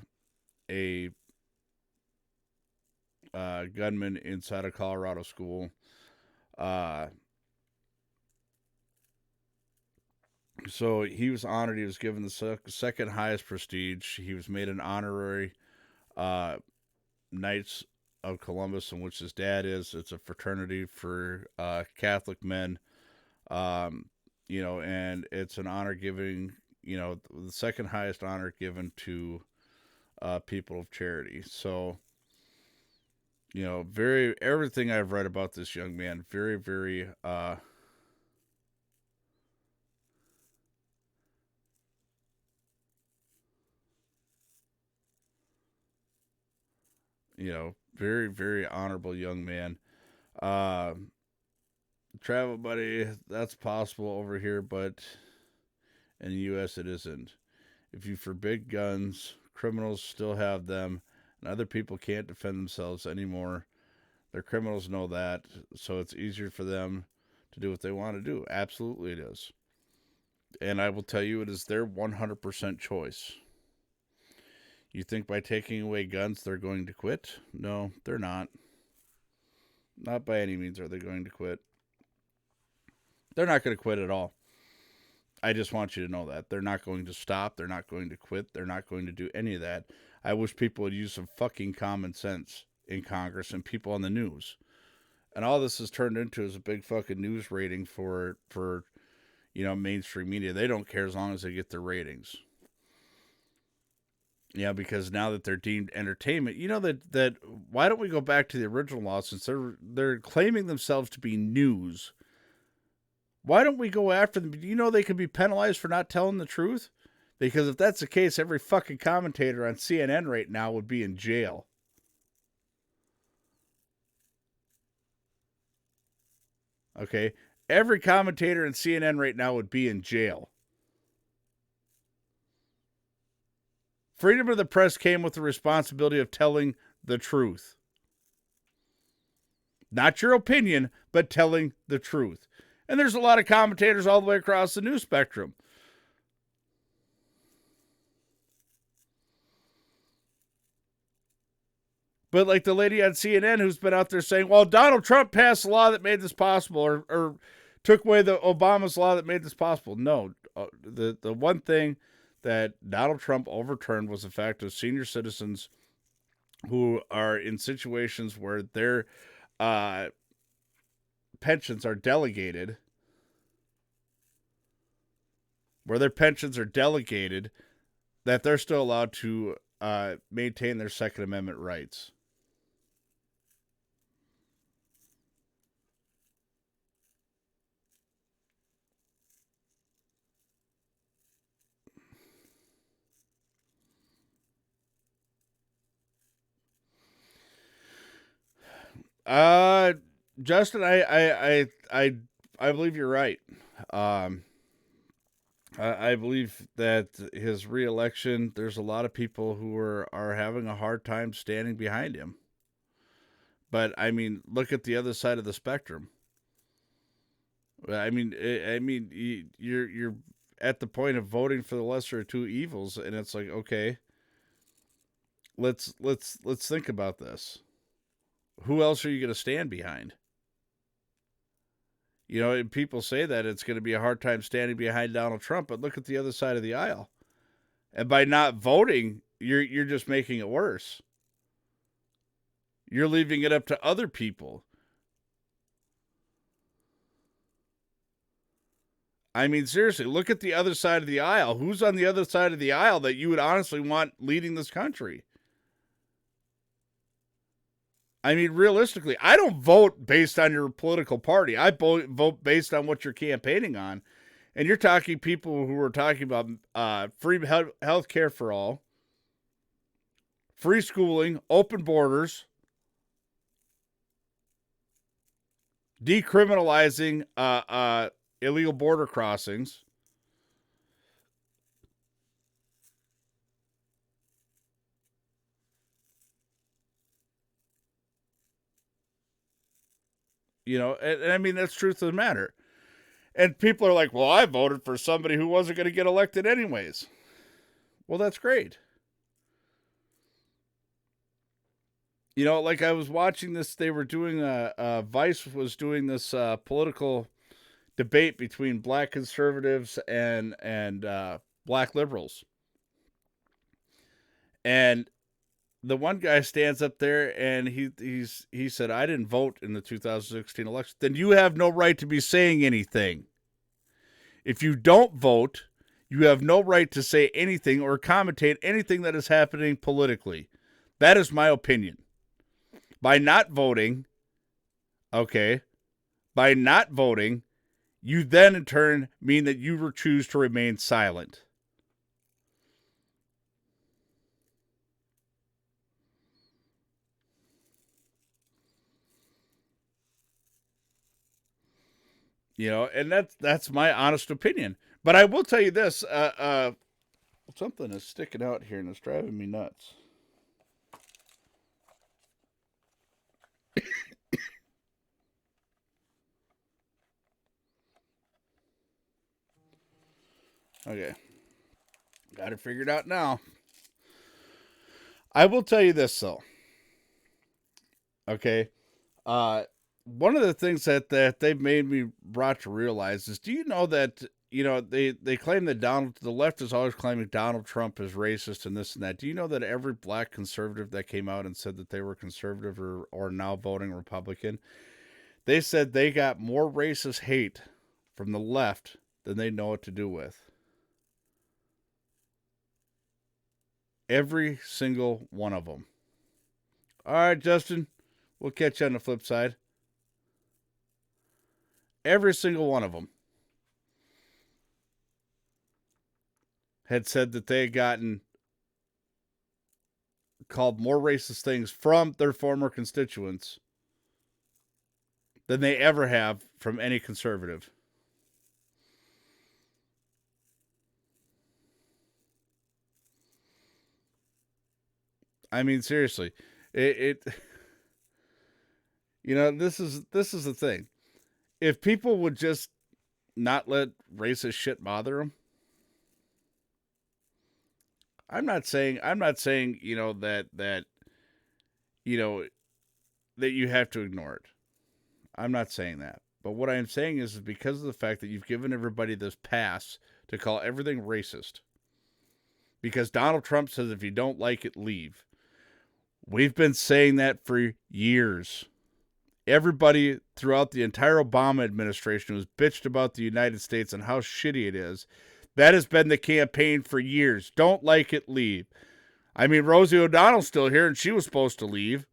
gunman inside a Colorado school. So he was honored. He was given the second highest prestige. He was made an honorary Knights of Columbus, in which his dad is. It's a fraternity for Catholic men. You know, and it's an honor giving, you know, the second highest honor given to people of charity. So, you know, everything I've read about this young man, very, very, you know, very, very honorable young man. Uh, Travel buddy, that's possible over here, but in the U.S. it isn't. If you forbid guns, criminals still have them, and other people can't defend themselves anymore. Their criminals know that, so it's easier for them to do what they want to do. Absolutely it is. And I will tell you, it is their 100% choice. You think by taking away guns they're going to quit? No, they're not. Not by any means are they going to quit. They're not going to quit at all. I just want you to know that. They're not going to stop. They're not going to quit. They're not going to do any of that. I wish people would use some fucking common sense in Congress and people on the news. And all this has turned into is a big fucking news rating for mainstream media. They don't care as long as they get their ratings. Yeah, because now that they're deemed entertainment, that why don't we go back to the original law since they're claiming themselves to be news? Why don't we go after them? They could be penalized for not telling the truth? Because if that's the case, every fucking commentator on CNN right now would be in jail. Okay? Every commentator in CNN right now would be in jail. Freedom of the press came with the responsibility of telling the truth. Not your opinion, but telling the truth. And there's a lot of commentators all the way across the news spectrum. But like the lady on CNN who's been out there saying, well, Donald Trump passed a law that made this possible, or took away the Obama's law that made this possible. No, the one thing that Donald Trump overturned was the fact of senior citizens who are in situations where their pensions are delegated, that they're still allowed to maintain their Second Amendment rights. Justin, I believe you're right. I believe that his re-election, there's a lot of people who are having a hard time standing behind him. But I mean, look at the other side of the spectrum. I mean, you're at the point of voting for the lesser of two evils, and it's like, okay, let's think about this. Who else are you going to stand behind? And people say that it's going to be a hard time standing behind Donald Trump, but look at the other side of the aisle. And by not voting, you're just making it worse. You're leaving it up to other people. I mean, seriously, look at the other side of the aisle. Who's on the other side of the aisle that you would honestly want leading this country? I mean, realistically, I don't vote based on your political party. I vote based on what you're campaigning on. And you're talking people who are talking about free health care for all, free schooling, open borders, decriminalizing illegal border crossings. And I mean, that's truth of the matter. And people are like, well, I voted for somebody who wasn't going to get elected anyways. Well, that's great. Like I was watching this, they were doing Vice was doing this political debate between black conservatives and black liberals. And the one guy stands up there and he said, I didn't vote in the 2016 election. Then you have no right to be saying anything. If you don't vote, you have no right to say anything or commentate anything that is happening politically. That is my opinion. By not voting, you then in turn mean that you choose to remain silent. And that's my honest opinion. But I will tell you this: something is sticking out here and it's driving me nuts. Okay, got it figured out now. I will tell you this though. Okay, one of the things that they've made me brought to realize is, do you know that they claim that the left is always claiming Donald Trump is racist and this and that. Do you know that every black conservative that came out and said that they were conservative or now voting Republican, they said they got more racist hate from the left than they know what to do with. Every single one of them. All right, Justin, we'll catch you on the flip side. Every single one of them had said that they had gotten called more racist things from their former constituents than they ever have from any conservative. I mean, seriously, this is the thing. If people would just not let racist shit bother them, I'm not saying that that you have to ignore it. I'm not saying that. But what I'm saying is because of the fact that you've given everybody this pass to call everything racist. Because Donald Trump says if you don't like it, leave. We've been saying that for years. Everybody throughout the entire Obama administration was bitched about the United States and how shitty it is. That has been the campaign for years. Don't like it, leave. I mean, Rosie O'Donnell's still here, and she was supposed to leave.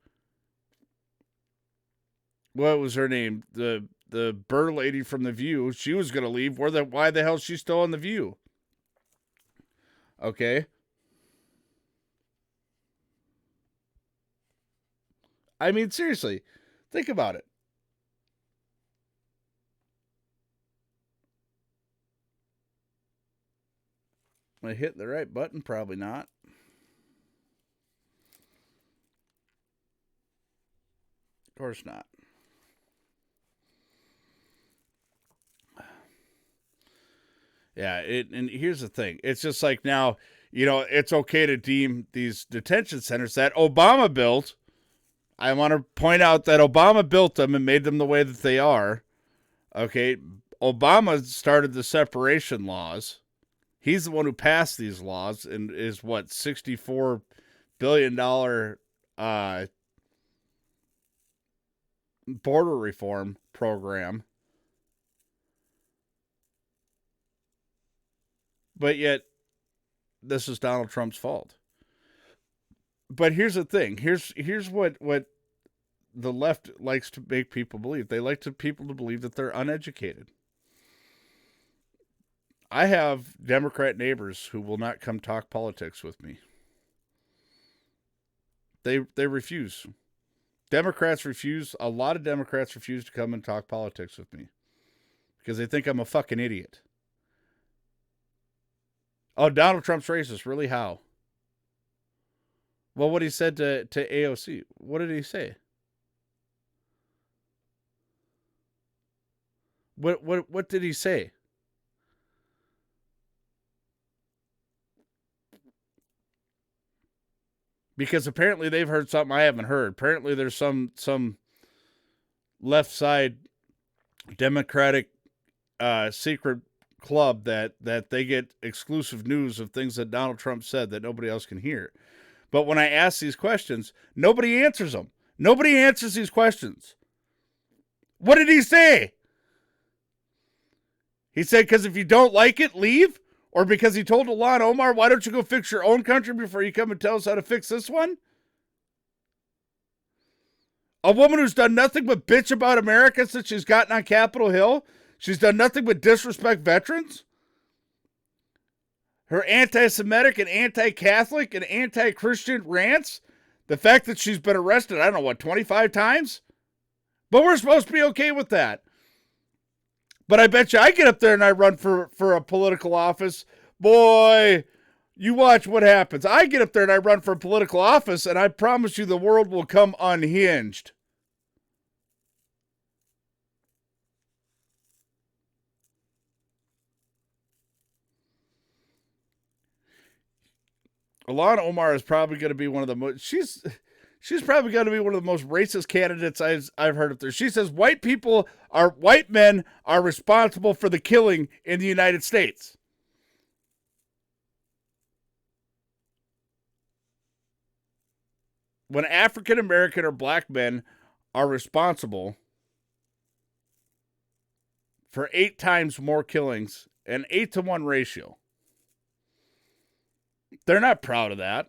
What was her name? The Burr lady from The View. She was going to leave. Why the hell is she still on The View? Okay. I mean, seriously, think about it. Am I hitting the right button? Probably not. Of course not. Yeah, and here's the thing. It's just like now, it's okay to deem these detention centers that Obama built. I want to point out that Obama built them and made them the way that they are. Okay, Obama started the separation laws. He's the one who passed these laws and is $64 billion border reform program. But yet, this is Donald Trump's fault. But here's the thing. Here's what the left likes to make people believe. They like people to believe that they're uneducated. I have Democrat neighbors who will not come talk politics with me. They refuse. Democrats refuse. A lot of Democrats refuse to come and talk politics with me because they think I'm a fucking idiot. Oh, Donald Trump's racist. Really? How? Well, what he said to AOC. What did he say? What did he say? Because apparently they've heard something I haven't heard. Apparently there's some left side Democratic secret club that they get exclusive news of things that Donald Trump said that nobody else can hear. But when I ask these questions, nobody answers them. Nobody answers these questions. What did he say? He said, because if you don't like it, leave? Or because he told Ilhan Omar, why don't you go fix your own country before you come and tell us how to fix this one? A woman who's done nothing but bitch about America since she's gotten on Capitol Hill? She's done nothing but disrespect veterans? Her anti-Semitic and anti-Catholic and anti-Christian rants? The fact that she's been arrested, I don't know, 25 times? But we're supposed to be okay with that. But I bet you I get up there and I run for a political office. Boy, you watch what happens. I get up there and I run for a political office, and I promise you the world will come unhinged. Ilhan Omar is probably going to be one of the most. She's probably going to be one of the most racist candidates I've heard of there. She says white men are responsible for the killing in the United States. When African American or black men are responsible for 8 times more killings, an 8-to-1 ratio. They're not proud of that.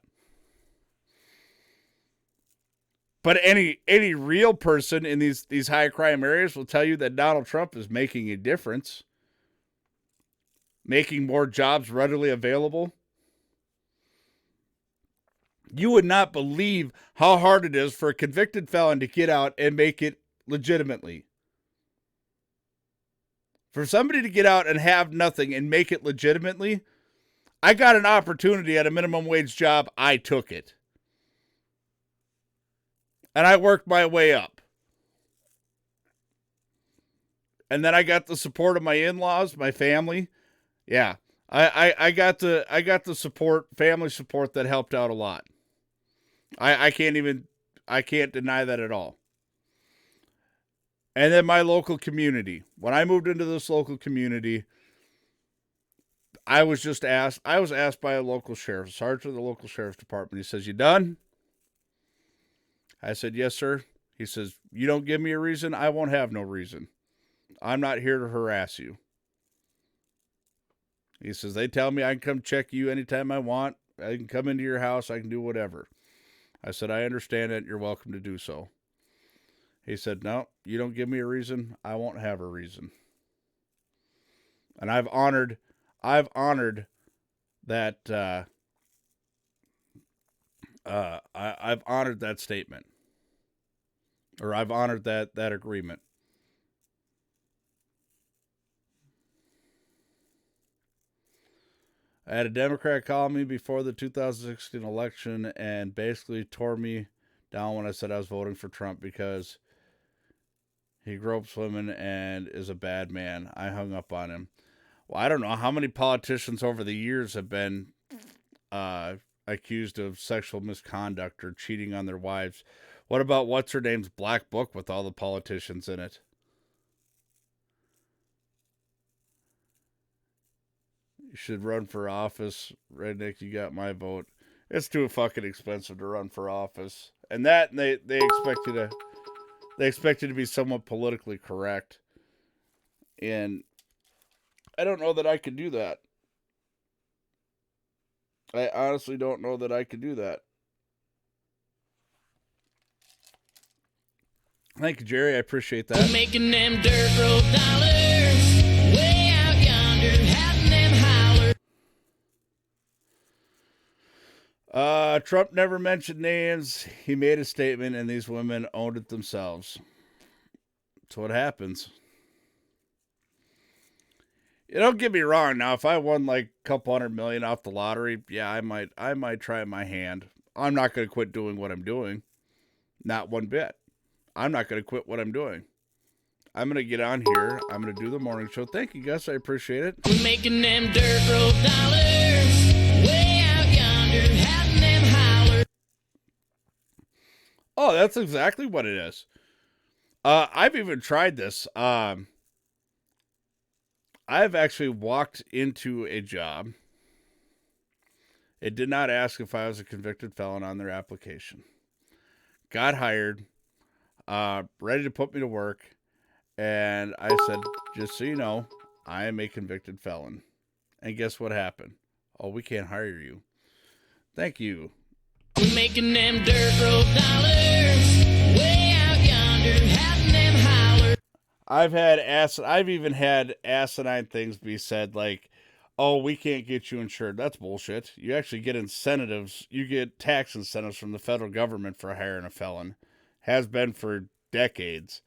But any real person in these high crime areas will tell you that Donald Trump is making a difference, making more jobs readily available. You would not believe how hard it is for a convicted felon to get out and make it legitimately. For somebody to get out and have nothing and make it legitimately, I got an opportunity at a minimum wage job. I took it. And I worked my way up. And then I got the support of my in-laws, my family. Yeah. I got the support, family support that helped out a lot. I can't deny that at all. And then my local community. When I moved into this local community, I was asked by a local sheriff, sergeant of the local sheriff's department. He says, "You done?" I said, "Yes, sir." He says, "You don't give me a reason, I won't have no reason. I'm not here to harass you." He says, "They tell me I can come check you anytime I want. I can come into your house. I can do whatever." I said, "I understand it. You're welcome to do so." He said, "No, you don't give me a reason, I won't have a reason." And I've honored that. I've honored that statement, or I've honored that agreement. I had a Democrat call me before the 2016 election and basically tore me down when I said I was voting for Trump because he gropes women and is a bad man. I hung up on him. Well, I don't know how many politicians over the years have been accused of sexual misconduct or cheating on their wives. What about what's her name's black book with all the politicians in it? You should run for office. Redneck, you got my vote. It's too fucking expensive to run for office. And they expect you to be somewhat politically correct. And I don't know that I could do that. I honestly don't know that I could do that. Thank you, Jerry. I appreciate that. Making them dirt road dollars way out yonder, having them holler. Trump never mentioned names. He made a statement, and these women owned it themselves. That's what happens. You don't get me wrong. Now, if I won like a couple $100 million off the lottery, yeah, I might try my hand. I'm not going to quit doing what I'm doing. Not one bit. I'm not going to quit what I'm doing. I'm going to get on here. I'm going to do the morning show. Thank you, Gus. I appreciate it. We're making them dirt road dollars way out yonder, having them holler. Oh, that's exactly what it is. I've even tried this. I've actually walked into a job. It did not ask if I was a convicted felon on their application. Got hired, ready to put me to work, and I said, "Just so you know, I am a convicted felon." And guess what happened? "Oh, we can't hire you." Thank you. We're making them dirt road dollars way out yonder, having them holler. I've even had asinine things be said like, "Oh, we can't get you insured." That's bullshit. You actually get incentives. You get tax incentives from the federal government for hiring a felon. Has been for decades.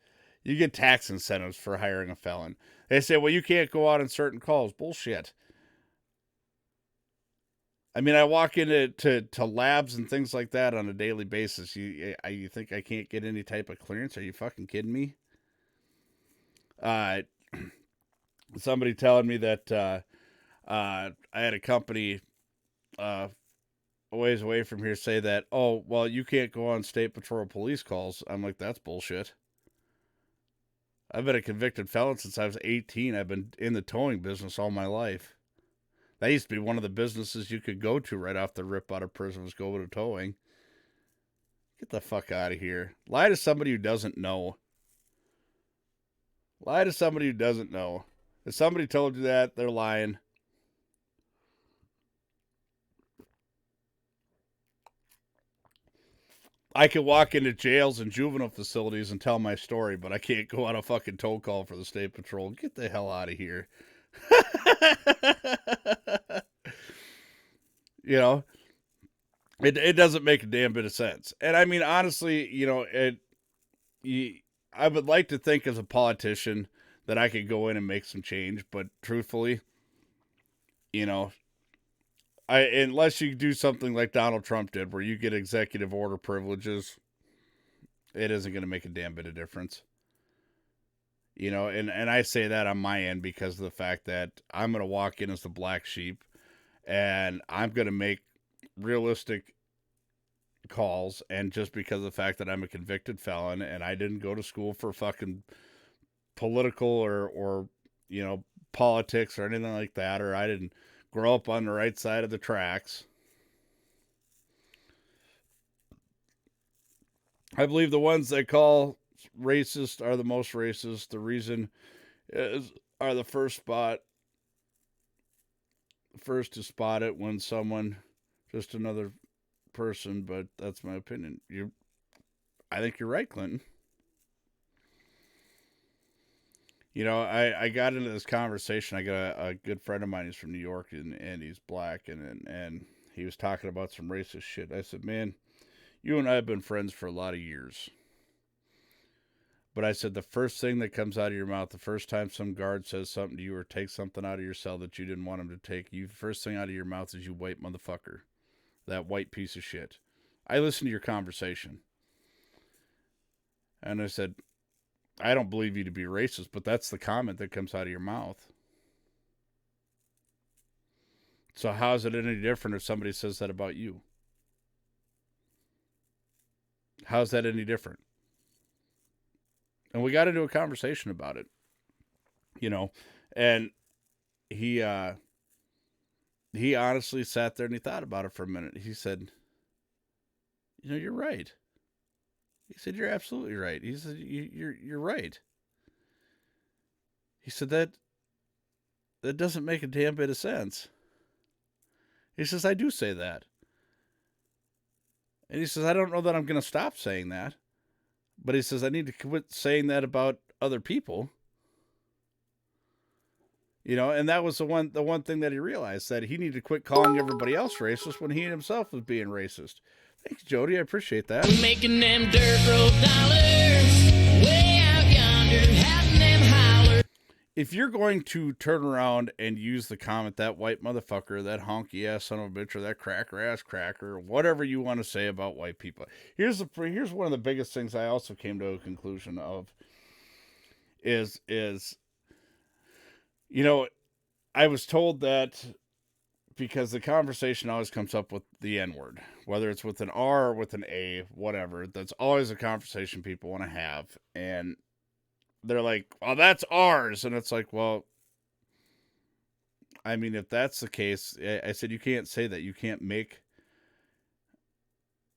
You get tax incentives for hiring a felon. They say, well, you can't go out on certain calls. Bullshit. I mean, I walk into to labs and things like that on a daily basis. You think I can't get any type of clearance? Are you fucking kidding me? Somebody telling me that I had a company a ways away from here say that, oh, well, you can't go on state patrol police calls. I'm like, that's bullshit. I've been a convicted felon since I was 18. I've been in the towing business all my life. That used to be one of the businesses you could go to right off the rip out of prison was go to towing. Get the fuck out of here. Lie to somebody who doesn't know. Lie to somebody who doesn't know. If somebody told you that, they're lying. I can walk into jails and juvenile facilities and tell my story, but I can't go on a fucking tow call for the state patrol. Get the hell out of here. You know, it doesn't make a damn bit of sense. And I mean, honestly, you know, I would like to think as a politician that I could go in and make some change, but truthfully, you know, unless you do something like Donald Trump did, where you get executive order privileges, it isn't going to make a damn bit of difference. You know, and I say that on my end because of the fact that I'm going to walk in as the black sheep, and I'm going to make realistic calls, and just because of the fact that I'm a convicted felon and I didn't go to school for fucking political or you know, politics or anything like that, or I didn't grow up on the right side of the tracks, I believe the ones they call racist are the most racist. The reason are the first to spot it when someone, just another person, but that's my opinion. I think you're right, Clinton. You know, I got into this conversation. I got a good friend of mine. He's from New York, and he's black, and he was talking about some racist shit. I said, man, you and I have been friends for a lot of years. But I said, the first thing that comes out of your mouth, the first time some guard says something to you or takes something out of your cell that you didn't want him to take, the first thing out of your mouth is, you white motherfucker. That white piece of shit. I listened to your conversation. And I said, I don't believe you to be racist, but that's the comment that comes out of your mouth. So how is it any different if somebody says that about you? How's that any different? And we got into a conversation about it, you know, and he honestly sat there and he thought about it for a minute. He said, you know, you're right. He said, you're absolutely right. He said, you're right. He said, that doesn't make a damn bit of sense. He says, I do say that. And he says, I don't know that I'm going to stop saying that. But he says, I need to quit saying that about other people. You know, and that was the one thing that he realized, that he needed to quit calling everybody else racist when he himself was being racist. Thanks, Jody. I appreciate that. Making them dirt road dollars way out yonder, having them holler. If you're going to turn around and use the comment, that white motherfucker, that honky ass son of a bitch, or that cracker ass cracker, whatever you want to say about white people, here's one of the biggest things I also came to a conclusion of is you know, I was told that because the conversation always comes up with the N-word, whether it's with an R or with an A, whatever, that's always a conversation people want to have. And they're like, well, that's ours. And it's like, well, I mean, if that's the case, I said, you can't say that. You can't make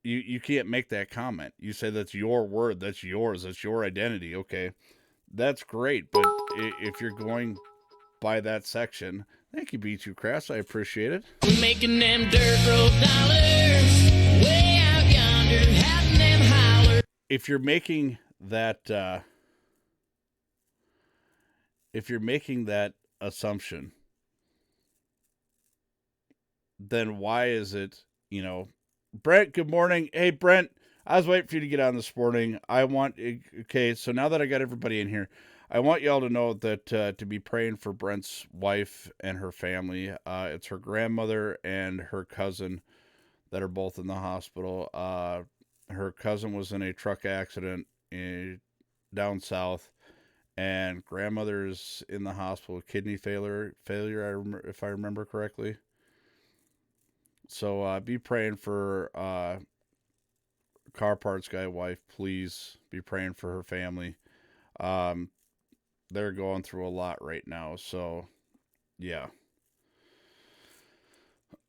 that comment. You say that's your word, that's yours, that's your identity. Okay, that's great. But if you're going by that section, thank you, B2 Crass. I appreciate it. Making them dirt road dollars way out yonder, having them holler. If you're making that assumption, then why is it, you know, Brent, good morning. Hey, Brent, I was waiting for you to get on this morning. Okay, so now that I got everybody in here, I want y'all to know that to be praying for Brent's wife and her family. It's her grandmother and her cousin that are both in the hospital. Her cousin was in a truck accident down south, and grandmother's in the hospital with kidney failure. If I remember correctly. So be praying for car parts guy wife. Please be praying for her family. Um, they're going through a lot right now. So yeah.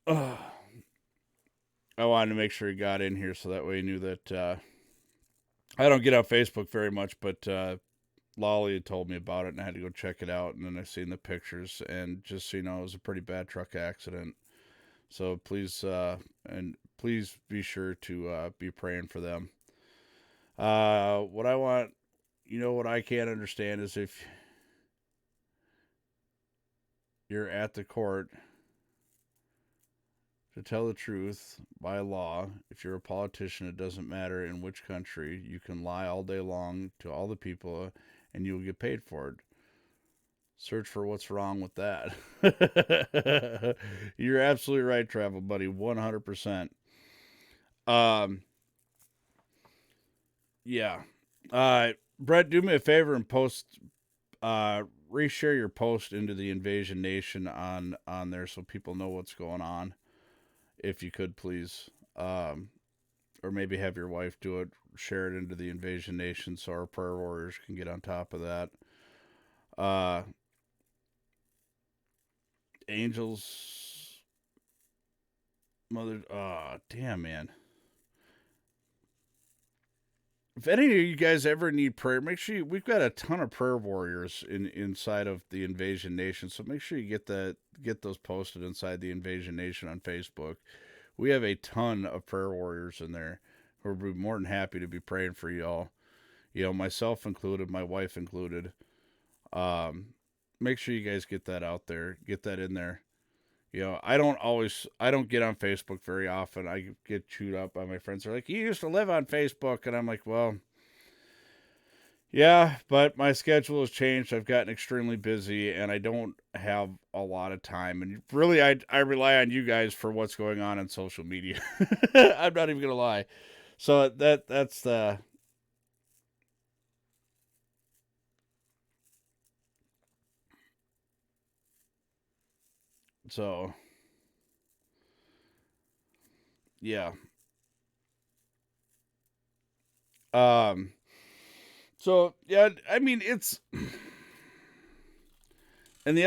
I wanted to make sure he got in here so that way he knew that I don't get on Facebook very much, but Lolly had told me about it and I had to go check it out. And then I seen the pictures, and just so you know, it was a pretty bad truck accident. So please, and please be sure to be praying for them. What I want, what I can't understand is if you're at the court to tell the truth by law. If you're a politician, it doesn't matter in which country. You can lie all day long to all the people and you'll get paid for it. Search for what's wrong with that. You're absolutely right, Travel Buddy. 100%. Yeah. Brett, do me a favor and reshare your post into the Invasion Nation on there so people know what's going on. If you could, please. Or maybe have your wife do it. Share it into the Invasion Nation so our prayer warriors can get on top of that. Angels, mother. Damn, man. If any of you guys ever need prayer, make sure we've got a ton of prayer warriors inside of the Invasion Nation. So make sure you get those posted inside the Invasion Nation on Facebook. We have a ton of prayer warriors in there who will be more than happy to be praying for y'all. Myself included, my wife included. Make sure you guys get that out there, get that in there. I don't get on Facebook very often. I get chewed up by my friends. They're like, you used to live on Facebook. And I'm like, well, yeah, but my schedule has changed. I've gotten extremely busy and I don't have a lot of time. And really, I rely on you guys for what's going on social media. I'm not even going to lie. So that's the... So, yeah. So, yeah, I mean, it's... And the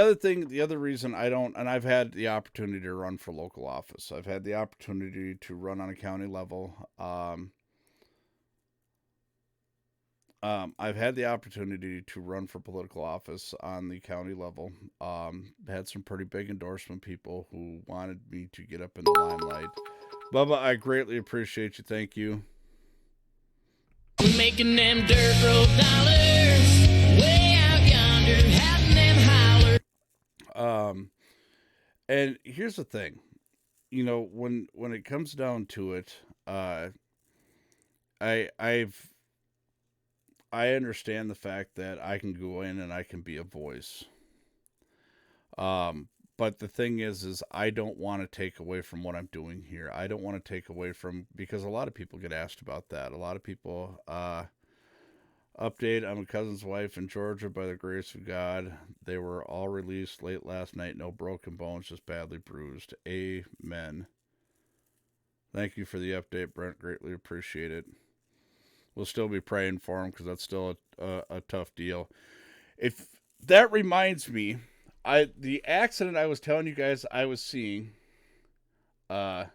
other reason I don't, and I've had the opportunity to run for local office. I've had the opportunity to run on a county level. I've had the opportunity to run for political office on the county level. Had some pretty big endorsement people who wanted me to get up in the limelight. Bubba, I greatly appreciate you. Thank you. Making them dirt road dollars way out yonder, having them holler. And here's the thing, when it comes down to it, I understand the fact that I can go in and I can be a voice. But the thing is I don't want to take away from what I'm doing here. I don't want to take away from, because a lot of people get asked about that. A lot of people, update, I'm a cousin's wife in Georgia by the grace of God. They were all released late last night. No broken bones, just badly bruised. Amen. Thank you for the update, Brent. Greatly appreciate it. We'll still be praying for him because that's still a tough deal. If that reminds me, the accident I was telling you guys I was seeing, okay,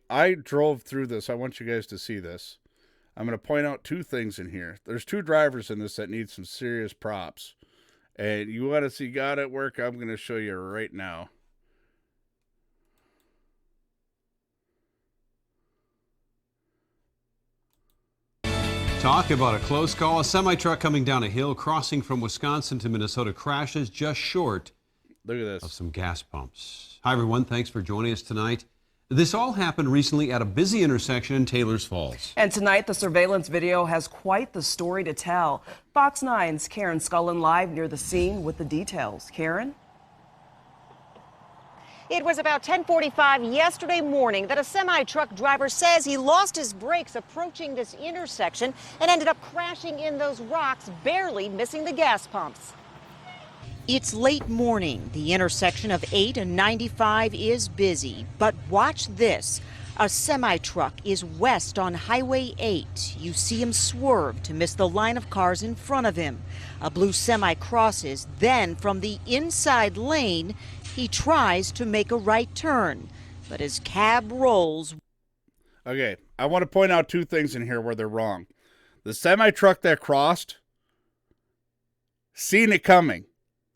I drove through this. I want you guys to see this. I'm going to point out two things in here. There's two drivers in this that need some serious props. And you want to see God at work? I'm going to show you right now. Talk about a close call. A semi-truck coming down a hill crossing from Wisconsin to Minnesota crashes just short Look at this. of some gas pumps. Hi, everyone. Thanks for joining us tonight. This all happened recently at a busy intersection in Taylor's Falls. And tonight, the surveillance video has quite the story to tell. Fox 9's Karen Scullin live near the scene with the details. Karen? It was about 10:45 yesterday morning that a semi-truck driver says he lost his brakes approaching this intersection and ended up crashing in those rocks, barely missing the gas pumps. It's late morning. The intersection of 8 and 95 is busy, but watch this. A semi-truck is west on Highway 8. You see him swerve to miss the line of cars in front of him. A blue semi crosses, then from the inside lane, he tries to make a right turn, but his cab rolls. Okay, I want to point out two things in here where they're wrong. The semi-truck that crossed, seen it coming.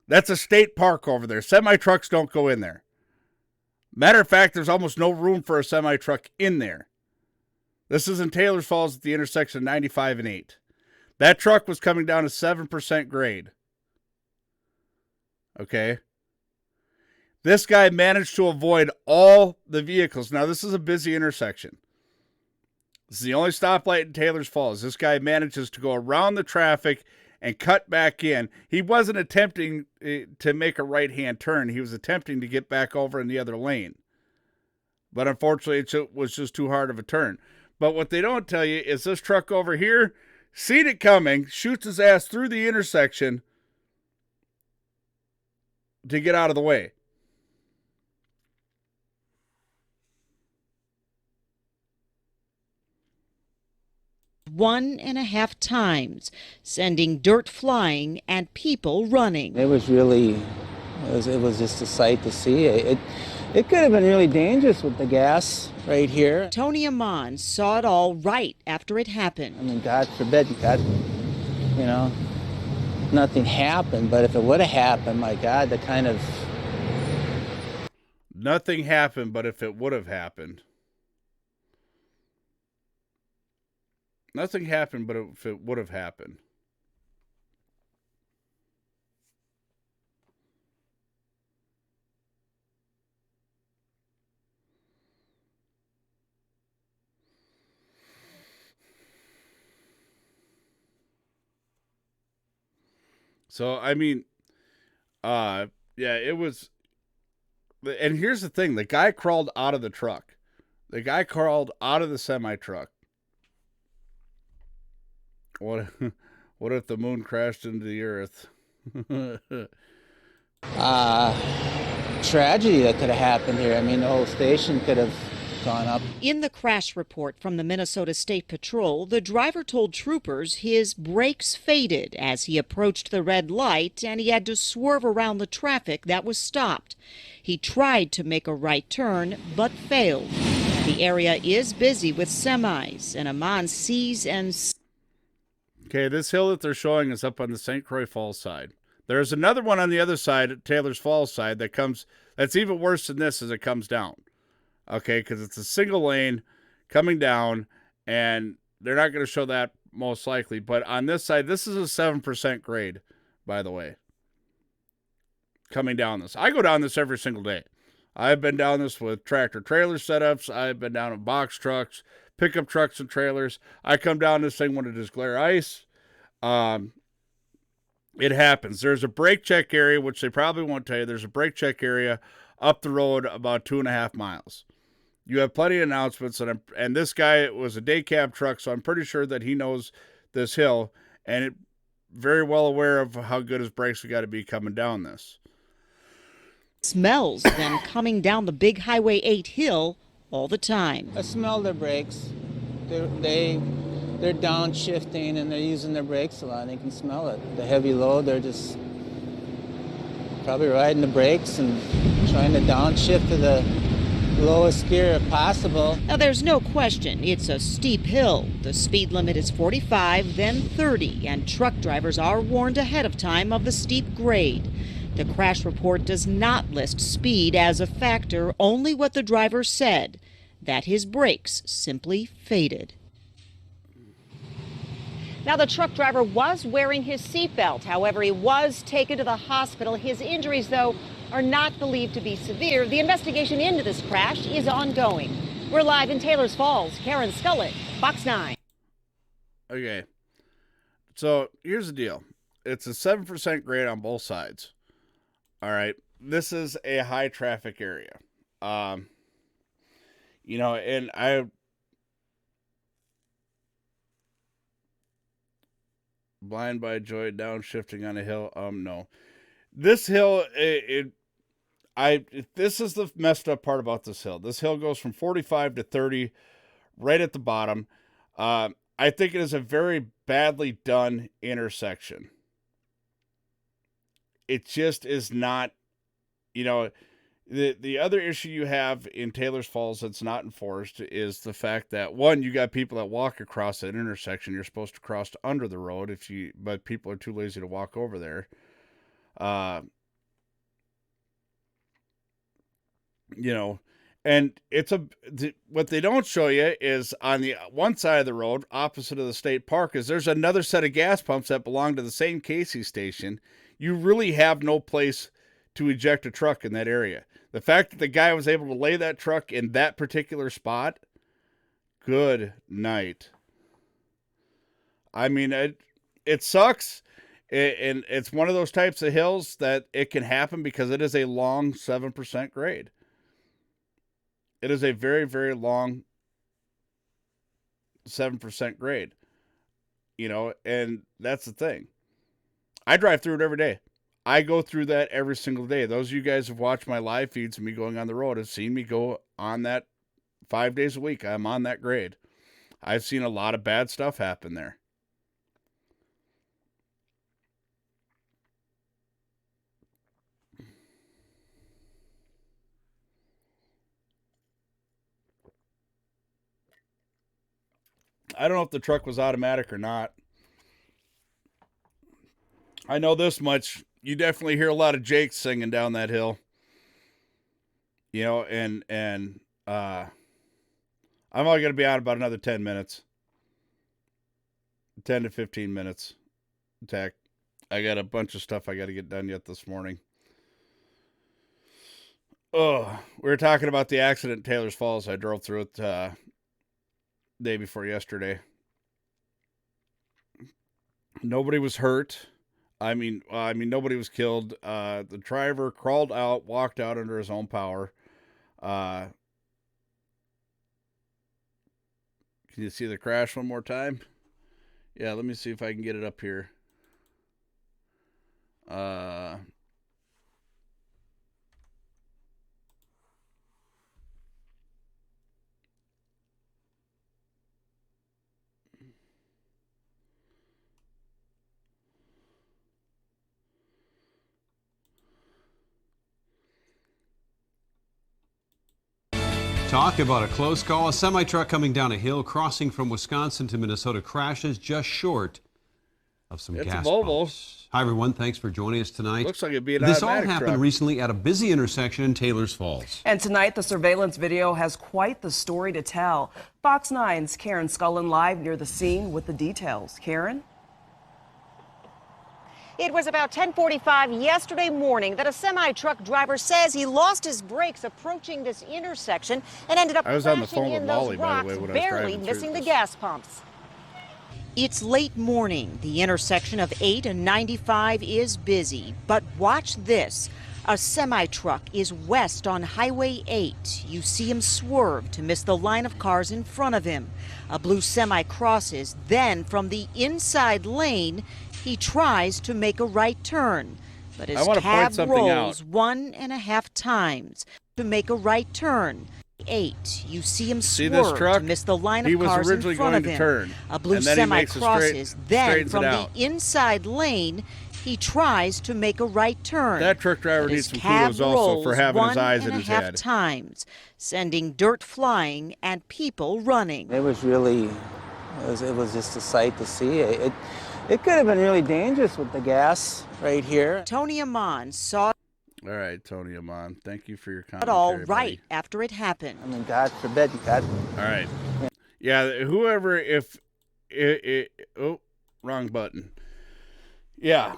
That's a state park over there. Semi-trucks don't go in there. Matter of fact, there's almost no room for a semi-truck in there. This is in Taylor's Falls at the intersection of 95 and 8. That truck was coming down a 7% grade. Okay. This guy managed to avoid all the vehicles. Now, this is a busy intersection. This is the only stoplight in Taylor's Falls. This guy manages to go around the traffic and cut back in. He wasn't attempting to make a right-hand turn. He was attempting to get back over in the other lane. But unfortunately, it was just too hard of a turn. But what they don't tell you is this truck over here, seen it coming, shoots his ass through the intersection to get out of the way. One and a half times, sending dirt flying and people running. It was really, it was just a sight to see. It could have been really dangerous with the gas right here. Tony Amon saw it all right after it happened. I mean, God forbid, nothing happened, but if it would have happened, my God, the kind of... Nothing happened, but if it would have happened. Nothing happened, but if it would have happened. So, I mean, yeah, it was, and here's the thing, the guy crawled out of the truck. The guy crawled out of the semi-truck. What if the moon crashed into the earth? Tragedy that could have happened here. I mean, the whole station could have gone up. In the crash report from the Minnesota State Patrol, the driver told troopers his brakes faded as he approached the red light and he had to swerve around the traffic that was stopped. He tried to make a right turn but failed. The area is busy with semis, and Amon sees and... Okay, this hill that they're showing is up on the St. Croix Falls side. There's another one on the other side, Taylor's Falls side, that's even worse than this as it comes down. Okay, because it's a single lane coming down, and they're not going to show that most likely. But on this side, this is a 7% grade, by the way, coming down this. I go down this every single day. I've been down this with tractor-trailer setups. I've been down in box trucks, pickup trucks and trailers. I come down this thing when it is glare ice. It happens. There's a brake check area, which they probably won't tell you. There's a brake check area up the road about 2.5 miles. You have plenty of announcements, and this guy was a day cab truck, so I'm pretty sure that he knows this hill, and very well aware of how good his brakes have got to be coming down this. Smells them coming down the big Highway 8 hill all the time. I smell their brakes. They're downshifting and they're using their brakes a lot. They can smell it. The heavy load, they're just probably riding the brakes and trying to downshift to the lowest gear if possible. Now, there's no question it's a steep hill. The speed limit is 45, then 30, and truck drivers are warned ahead of time of the steep grade. The crash report does not list speed as a factor, only what the driver said, that his brakes simply faded. Now, the truck driver was wearing his seatbelt. However, he was taken to the hospital. His injuries, though, are not believed to be severe. The investigation into this crash is ongoing. We're live in Taylor's Falls. Karen Scullett, Fox 9. Okay. So here's the deal. It's a 7% grade on both sides. All right. This is a high traffic area. You know, and blind by joy, downshifting on a hill. No, this hill, this is the messed up part about this hill. This hill goes from 45 to 30 right at the bottom. I think it is a very badly done intersection. It just is not, you know, the other issue you have in Taylor's Falls that's not enforced is the fact that, one, you got people that walk across that intersection. You're supposed to cross under the road but people are too lazy to walk over there. You know, and what they don't show you is on the one side of the road, opposite of the state park, is there's another set of gas pumps that belong to the same Casey station. You really have no place to eject a truck in that area. The fact that the guy was able to lay that truck in that particular spot, good night. I mean, it sucks. And it's one of those types of hills that it can happen because it is a long 7% grade. It is a very, very long 7% grade. You know, and that's the thing. I drive through it every day. I go through that every single day. Those of you guys have watched my live feeds of me going on the road have seen me go on that 5 days a week. I'm on that grade. I've seen a lot of bad stuff happen there. I don't know if the truck was automatic or not. I know this much. You definitely hear a lot of Jake singing down that hill. You know, and I'm only going to be on about another 10 minutes. 10 to 15 minutes. Tech. I got a bunch of stuff I got to get done yet this morning. Oh, we were talking about the accident in Taylor's Falls. I drove through it day before yesterday. Nobody was hurt. I mean, nobody was killed. The driver crawled out, walked out under his own power. Can you see the crash one more time? Yeah, let me see if I can get it up here. Talk about a close call. A semi-truck coming down a hill crossing from Wisconsin to Minnesota crashes just short of some gas pumps. Hi, everyone. Thanks for joining us tonight. Looks like it'd be an This all automatic happened truck. recently at a busy intersection in Taylor's Falls. And tonight, the surveillance video has quite the story to tell. Fox 9's Karen Scullett live near the scene with the details. Karen? It was about 10:45 yesterday morning that a semi-truck driver says he lost his brakes approaching this intersection and ended up I was on the phone crashing with in those Molly, by the rocks, way, when I was barely driving through missing the this. gas pumps. It's late morning. The intersection of 8 and 95 is busy. But watch this. A semi-truck is west on Highway 8. You see him swerve to miss the line of cars in front of him. A blue semi crosses. Then from the inside lane, he tries to make a right turn. But his cab rolls 1.5 times to make a right turn. 8. You see him See this swerve truck? to miss the line He of was cars in originally front going of to him. turn, A blue and then he semi makes a crosses. Then straightens from it the out. inside lane, he tries to make a right turn. That truck driver But needs his some cab kudos also for rolls having his eyes in his 1.5 head. times, sending dirt flying and people running. It was really, it was just a sight to see. It could have been really dangerous with the gas right here. Tony Amon saw All right, Tony Amon. Thank you for your it commentary, all buddy. right after it happened. I mean, God forbid, God. All right. Yeah, whoever, if oh, wrong button. Yeah.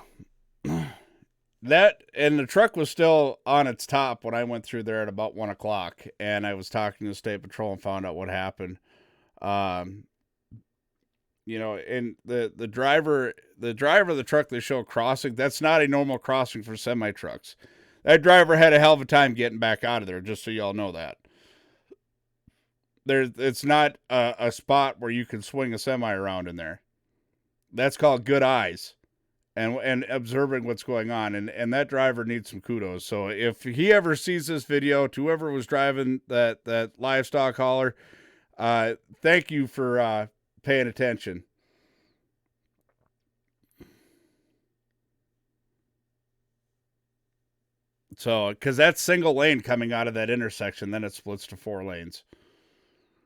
That, and the truck was still on its top when I went through there at about 1 o'clock, and I was talking to the State Patrol and found out what happened. And the driver of the truck they show crossing, that's not a normal crossing for semi trucks. That driver had a hell of a time getting back out of there, just so y'all know that. It's not a spot where you can swing a semi around in there. That's called good eyes and observing what's going on. And that driver needs some kudos. So if he ever sees this video, to whoever was driving that livestock hauler, thank you for paying attention. So, because that's single lane coming out of that intersection, then it splits to 4 lanes.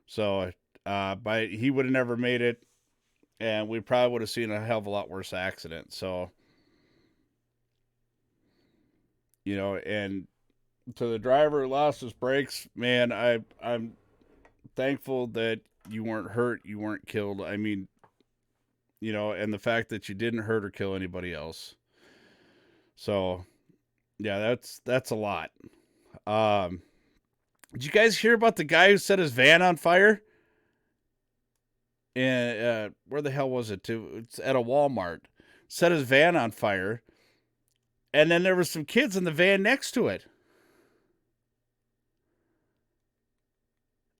So, he would have never made it, and we probably would have seen a hell of a lot worse accident. So, and to the driver who lost his brakes, man, I'm thankful that you weren't hurt, you weren't killed. I mean, and the fact that you didn't hurt or kill anybody else. So, yeah, that's a lot. Did you guys hear about the guy who set his van on fire? And where the hell was it? It's at a Walmart. Set his van on fire, and then there was some kids in the van next to it.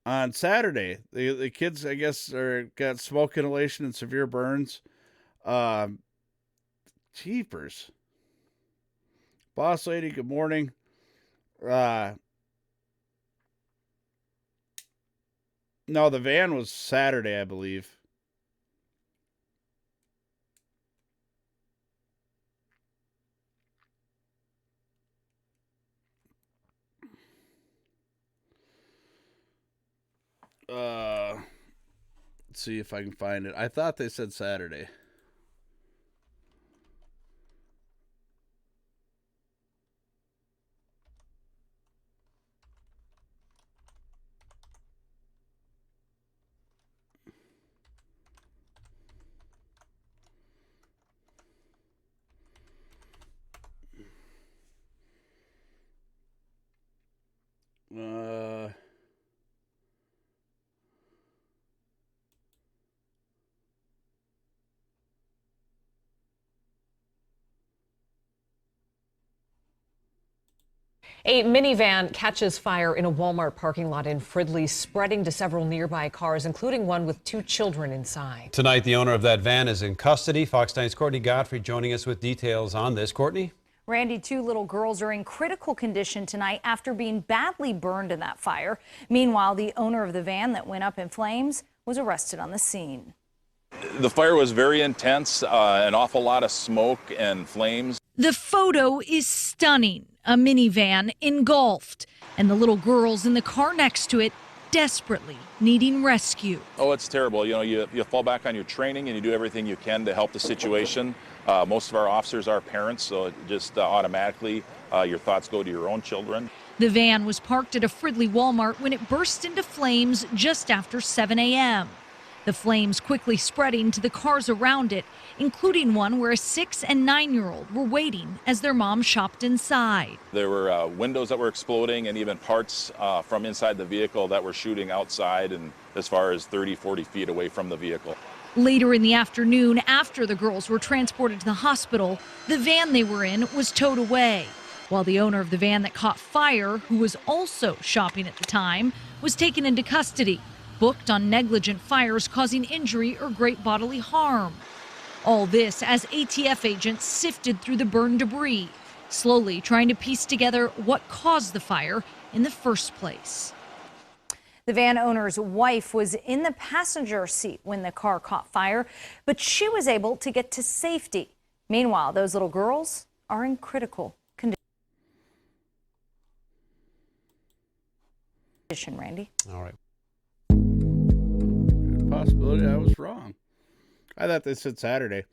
On Saturday, the kids, I guess, got smoke inhalation and severe burns. Jeepers. Boss lady, good morning. No, the van was Saturday, I believe. Let's see if I can find it. I thought they said Saturday. A minivan catches fire in a Walmart parking lot in Fridley, spreading to several nearby cars, including one with 2 children inside. Tonight, the owner of that van is in custody. Fox 9's Courtney Godfrey joining us with details on this. Courtney? Randy, 2 little girls are in critical condition tonight after being badly burned in that fire. Meanwhile, the owner of the van that went up in flames was arrested on the scene. The fire was very intense, an awful lot of smoke and flames. The photo is stunning. A minivan engulfed, and the little girls in the car next to it desperately needing rescue. Oh, it's terrible. You fall back on your training and you do everything you can to help the situation. Most of our officers are parents, so it just automatically your thoughts go to your own children. The van was parked at a Fridley Walmart when it burst into flames just after 7 a.m. The flames quickly spreading to the cars around it, including one where a 6- and 9-year-old were waiting as their mom shopped inside. There were windows that were exploding and even parts from inside the vehicle that were shooting outside and as far as 30, 40 feet away from the vehicle. Later in the afternoon, after the girls were transported to the hospital, the van they were in was towed away, while the owner of the van that caught fire, who was also shopping at the time, was taken into custody, booked on negligent fires causing injury or great bodily harm. All this as ATF agents sifted through the burned debris, slowly trying to piece together what caused the fire in the first place. The van owner's wife was in the passenger seat when the car caught fire, but she was able to get to safety. Meanwhile, those little girls are in critical condition. Randy. All right. Good possibility I was wrong. I thought they said Saturday.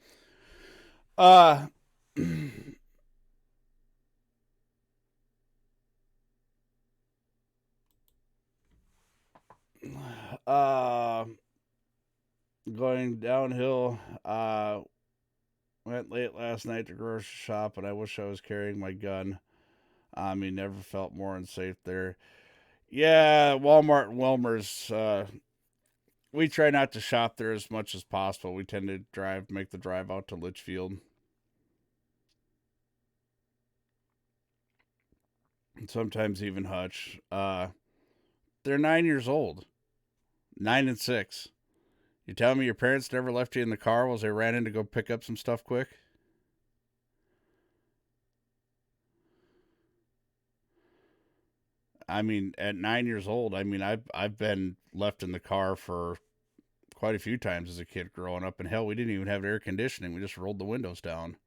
Going downhill, Went late last night to grocery shop, and I wish I was carrying my gun. Never felt more unsafe there. Yeah, Walmart and Wilmer's. We try not to shop there as much as possible. We tend to make the drive out to Litchfield. And sometimes even Hutch. They're 9 years old. 9 and 6. You tell me your parents never left you in the car while they ran in to go pick up some stuff quick? At 9 years old, I've been left in the car for quite a few times as a kid growing up, and hell, we didn't even have air conditioning. We just rolled the windows down.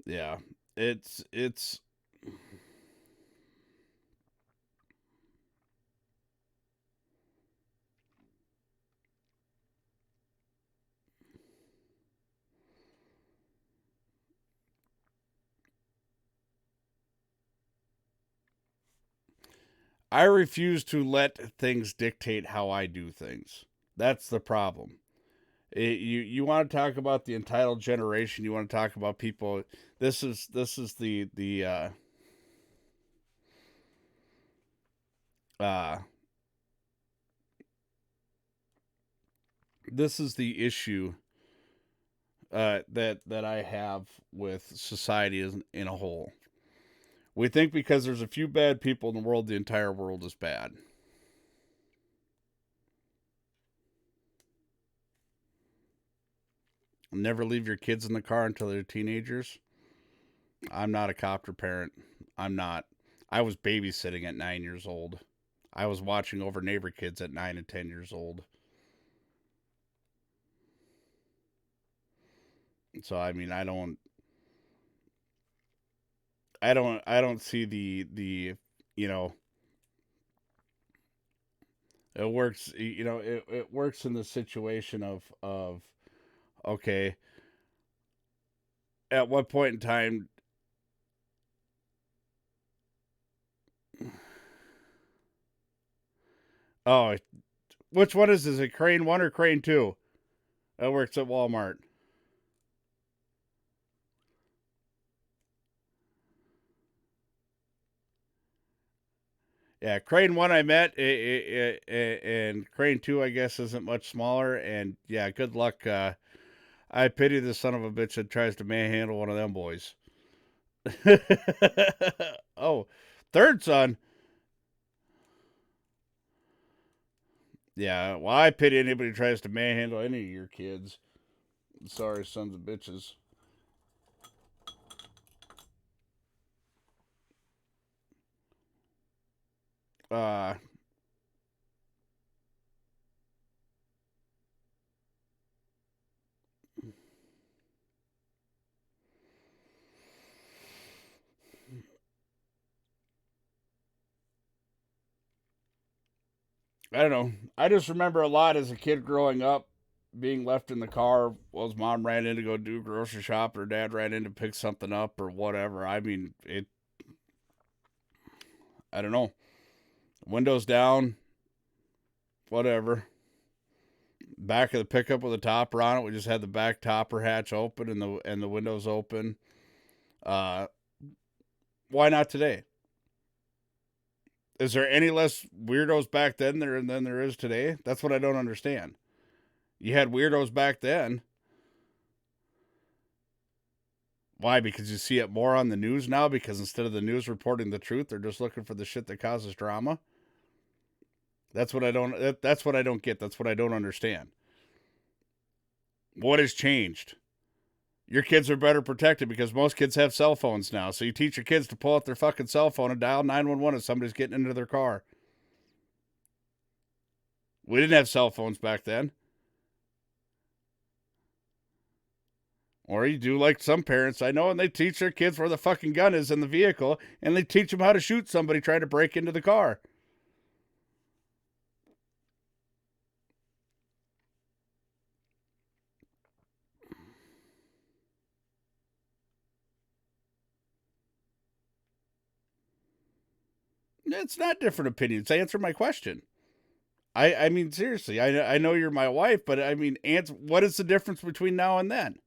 Yeah, it's. I refuse to let things dictate how I do things. That's the problem. You want to talk about the entitled generation? You want to talk about people? This is uh this is the issue that I have with society in a whole. We think because there's a few bad people in the world, the entire world is bad. Never leave your kids in the car until they're teenagers. I'm not a copter parent. I'm not. I was babysitting at 9 years old. I was watching over neighbor kids at 9 and 10 years old. So I don't see the you know it works it works in the situation of okay, at what point in time. Oh, which one is it, Crane 1 or Crane 2? That works at Walmart. Yeah, Crane 1 I met, and Crane 2 I guess isn't much smaller, and yeah, good luck. I pity the son of a bitch that tries to manhandle one of them boys. Oh, third son. Yeah, well, I pity anybody who tries to manhandle any of your kids. Sorry, sons of bitches. Uh, I don't know. I just remember a lot as a kid growing up being left in the car while his mom ran in to go do grocery shop or dad ran in to pick something up or whatever. I don't know. Windows down, whatever. Back of the pickup with a topper on it. We just had the back topper hatch open and the windows open. Uh, why not today? Is there any less weirdos back then than there is today? That's what I don't understand. You had weirdos back then. Why? Because you see it more on the news now? Because instead of the news reporting the truth, they're just looking for the shit that causes drama? That's what I don't that's what I don't get. That's what I don't understand. What has changed? Your kids are better protected because most kids have cell phones now. So you teach your kids to pull out their fucking cell phone and dial 911 if somebody's getting into their car. We didn't have cell phones back then. Or you do like some parents I know, and they teach their kids where the fucking gun is in the vehicle, and they teach them how to shoot somebody trying to break into the car. It's not different opinions. Answer my question. I mean, seriously, I know you're my wife, but I mean, what is the difference between now and then?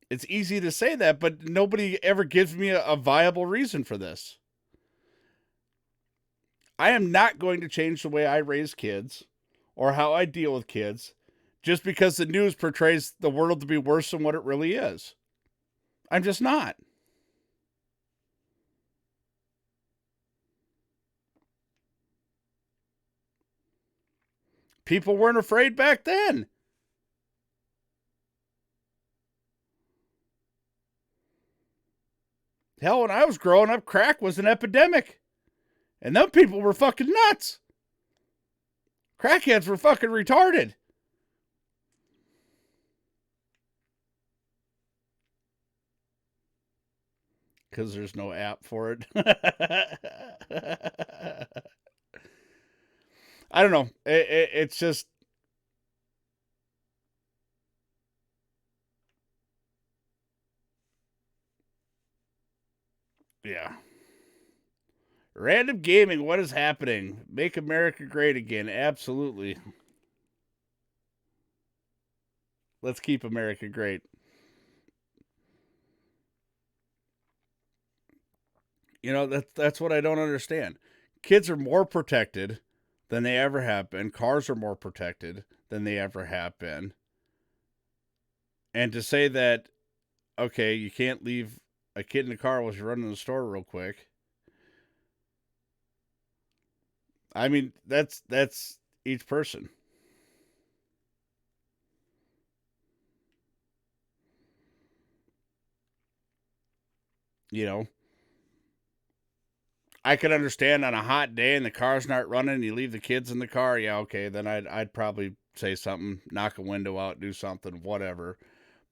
It's easy to say that, but nobody ever gives me a viable reason for this. I am not going to change the way I raise kids or how I deal with kids just because the news portrays the world to be worse than what it really is. I'm just not. People weren't afraid back then. Hell, when I was growing up, crack was an epidemic. And them people were fucking nuts. Crackheads were fucking retarded. Because there's no app for it. I don't know. It's just... Yeah. Random gaming, what is happening? Make America great again. Absolutely. Let's keep America great. You know, that's what I don't understand. Kids are more protected than they ever have been. Cars are more protected than they ever have been. And to say that, okay, you can't leave a kid in the car while you're running the store real quick. I mean, that's each person. You know, I could understand on a hot day and the car's not running and you leave the kids in the car. Yeah, okay, then I'd probably say something, knock a window out, do something, whatever.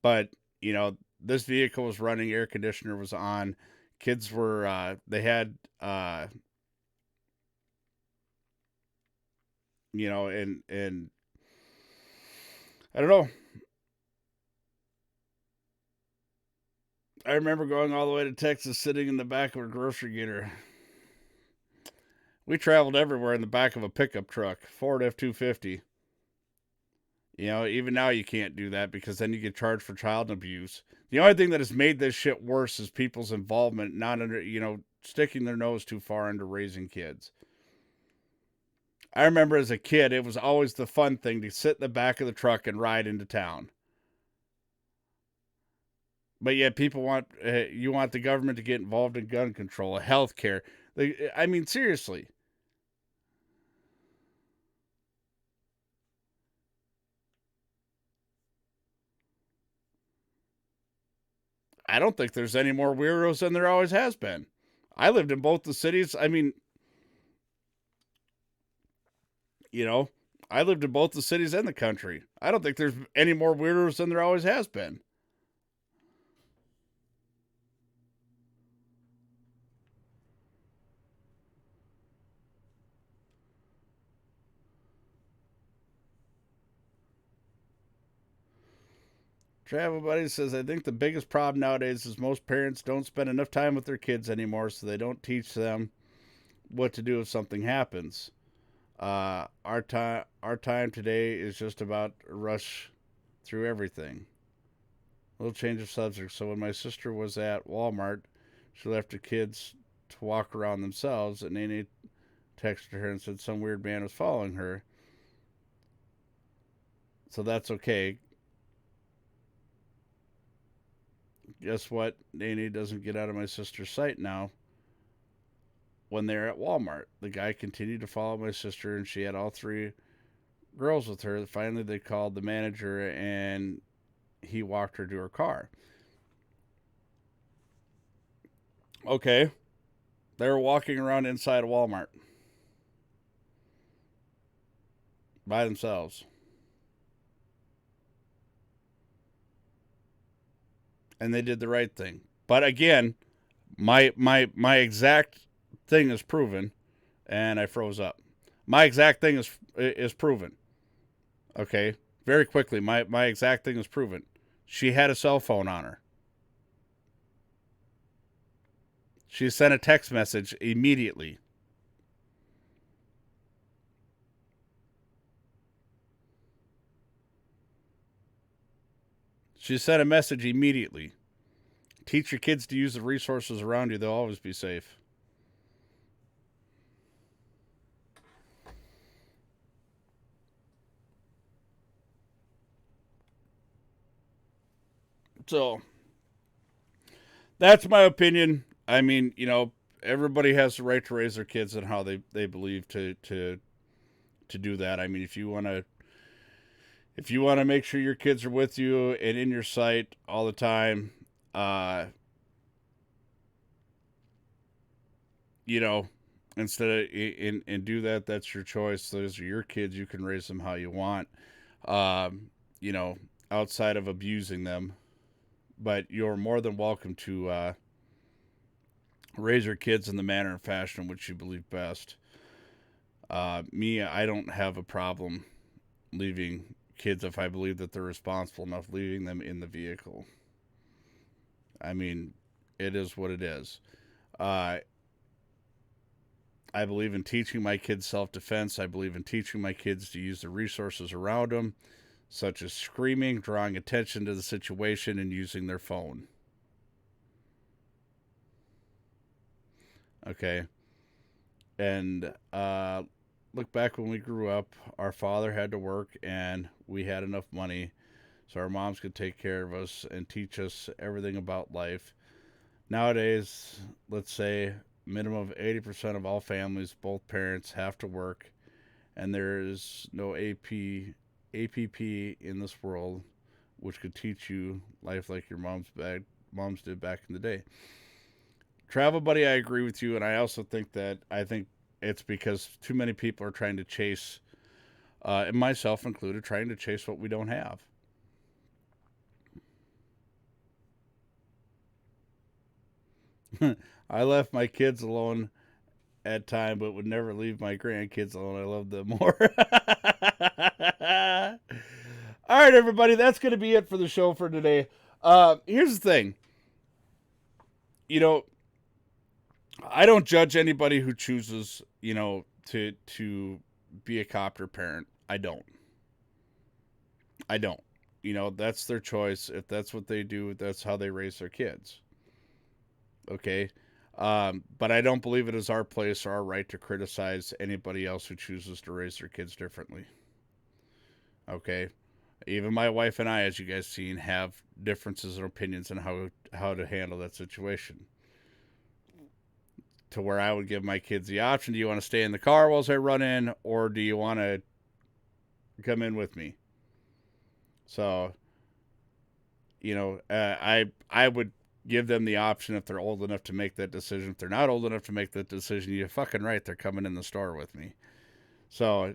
But, you know, this vehicle was running, air conditioner was on, kids were, they had, you know, and I don't know. I remember going all the way to Texas, sitting in the back of a grocery getter. We traveled everywhere in the back of a pickup truck, Ford F-250. You know, even now you can't do that because then you get charged for child abuse. The only thing that has made this shit worse is people's involvement, not under, you know, sticking their nose too far into raising kids. I remember as a kid, it was always the fun thing to sit in the back of the truck and ride into town. But yet people want, you want the government to get involved in gun control, healthcare. I mean, seriously. I don't think there's any more weirdos than there always has been. I lived in both the cities. I mean, you know, I lived in both the cities and the country. I don't think there's any more weirdos than there always has been. Travel Buddy says, I think the biggest problem nowadays is most parents don't spend enough time with their kids anymore, so they don't teach them what to do if something happens. Our time today is just about a rush through everything. A little change of subject. So when my sister was at Walmart, she left the kids to walk around themselves, and Nene texted her and said some weird man was following her. So that's okay. Guess what? Nene doesn't get out of my sister's sight now. When they're at Walmart, the guy continued to follow my sister, and she had all three girls with her. Finally, they called the manager, and he walked her to her car. Okay. They were walking around inside a Walmart by themselves. And they did the right thing. But again, my exact thing is proven, and I froze up. My exact thing is proven. Okay, very quickly, my exact thing is proven. She had a cell phone on her. She sent a text message immediately. She sent a message immediately. Teach your kids to use the resources around you. They'll always be safe. So, that's my opinion. I mean, everybody has the right to raise their kids and how they believe to do that. I mean, if you want to make sure your kids are with you and in your sight all the time, instead of and do that, that's your choice. Those are your kids. You can raise them how you want, outside of abusing them. But you're more than welcome to raise your kids in the manner and fashion in which you believe best. Me, I don't have a problem leaving kids if I believe that they're responsible enough, leaving them in the vehicle. I mean, it is what it is. I believe in teaching my kids self-defense. I believe in teaching my kids to use the resources around them, such as screaming, drawing attention to the situation, and using their phone. Okay. And look back when we grew up, our father had to work and we had enough money so our moms could take care of us and teach us everything about life. Nowadays, let's say minimum of 80% of all families, both parents have to work, and there is no APP in this world which could teach you life like your moms did back in the day. Travel buddy, I agree with you, and I also think it's because too many people are trying to chase, and myself included, trying to chase what we don't have. I left my kids alone at time, but would never leave my grandkids alone. I love them more. All right, everybody, that's going to be it for the show for today. Here's the thing. I don't judge anybody who chooses, to be a copter parent. I don't. That's their choice. If that's what they do, that's how they raise their kids. Okay? But I don't believe it is our place or our right to criticize anybody else who chooses to raise their kids differently. Okay? Even my wife and I, as you guys seen, have differences and opinions on how to handle that situation. To where I would give my kids the option, do you want to stay in the car while I run in, or do you want to come in with me? So, I would give them the option if they're old enough to make that decision. If they're not old enough to make that decision, you're fucking right, they're coming in the store with me. So,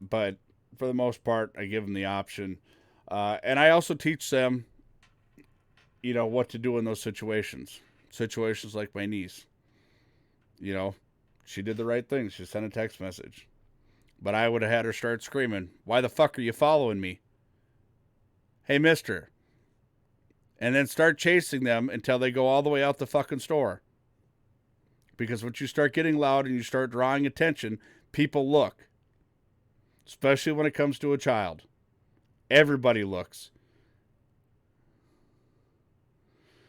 but for the most part, I give them the option. And I also teach them, what to do in those situations. Situations like my niece. She did the right thing. She sent a text message. But I would have had her start screaming, "Why the fuck are you following me? Hey, mister." And then start chasing them until they go all the way out the fucking store. Because once you start getting loud and you start drawing attention, people look. Especially when it comes to a child. Everybody looks.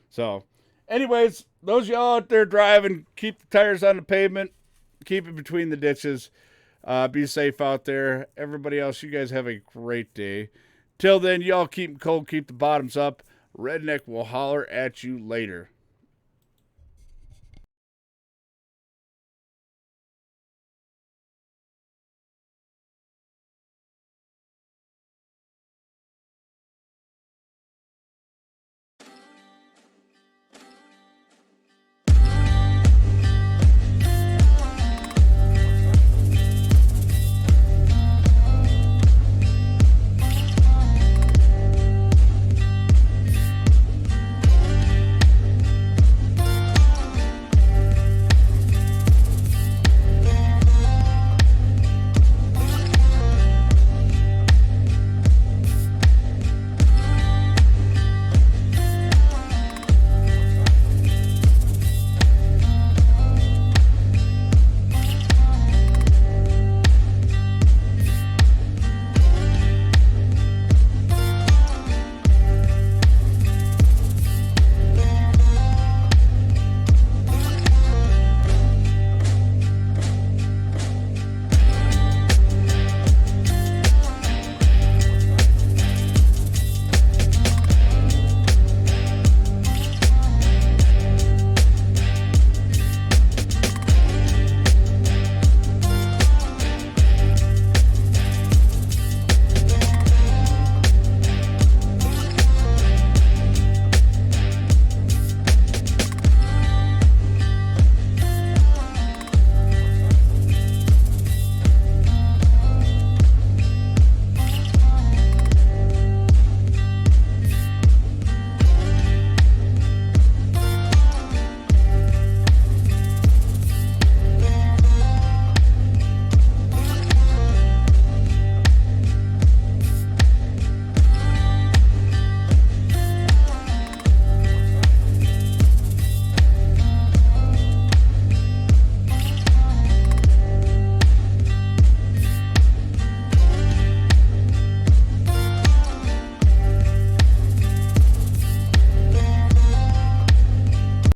So, anyways, those of y'all out there driving, keep the tires on the pavement. Keep it between the ditches. Be safe out there. Everybody else, you guys have a great day. Till then, y'all keep them cold, keep the bottoms up. Redneck will holler at you later.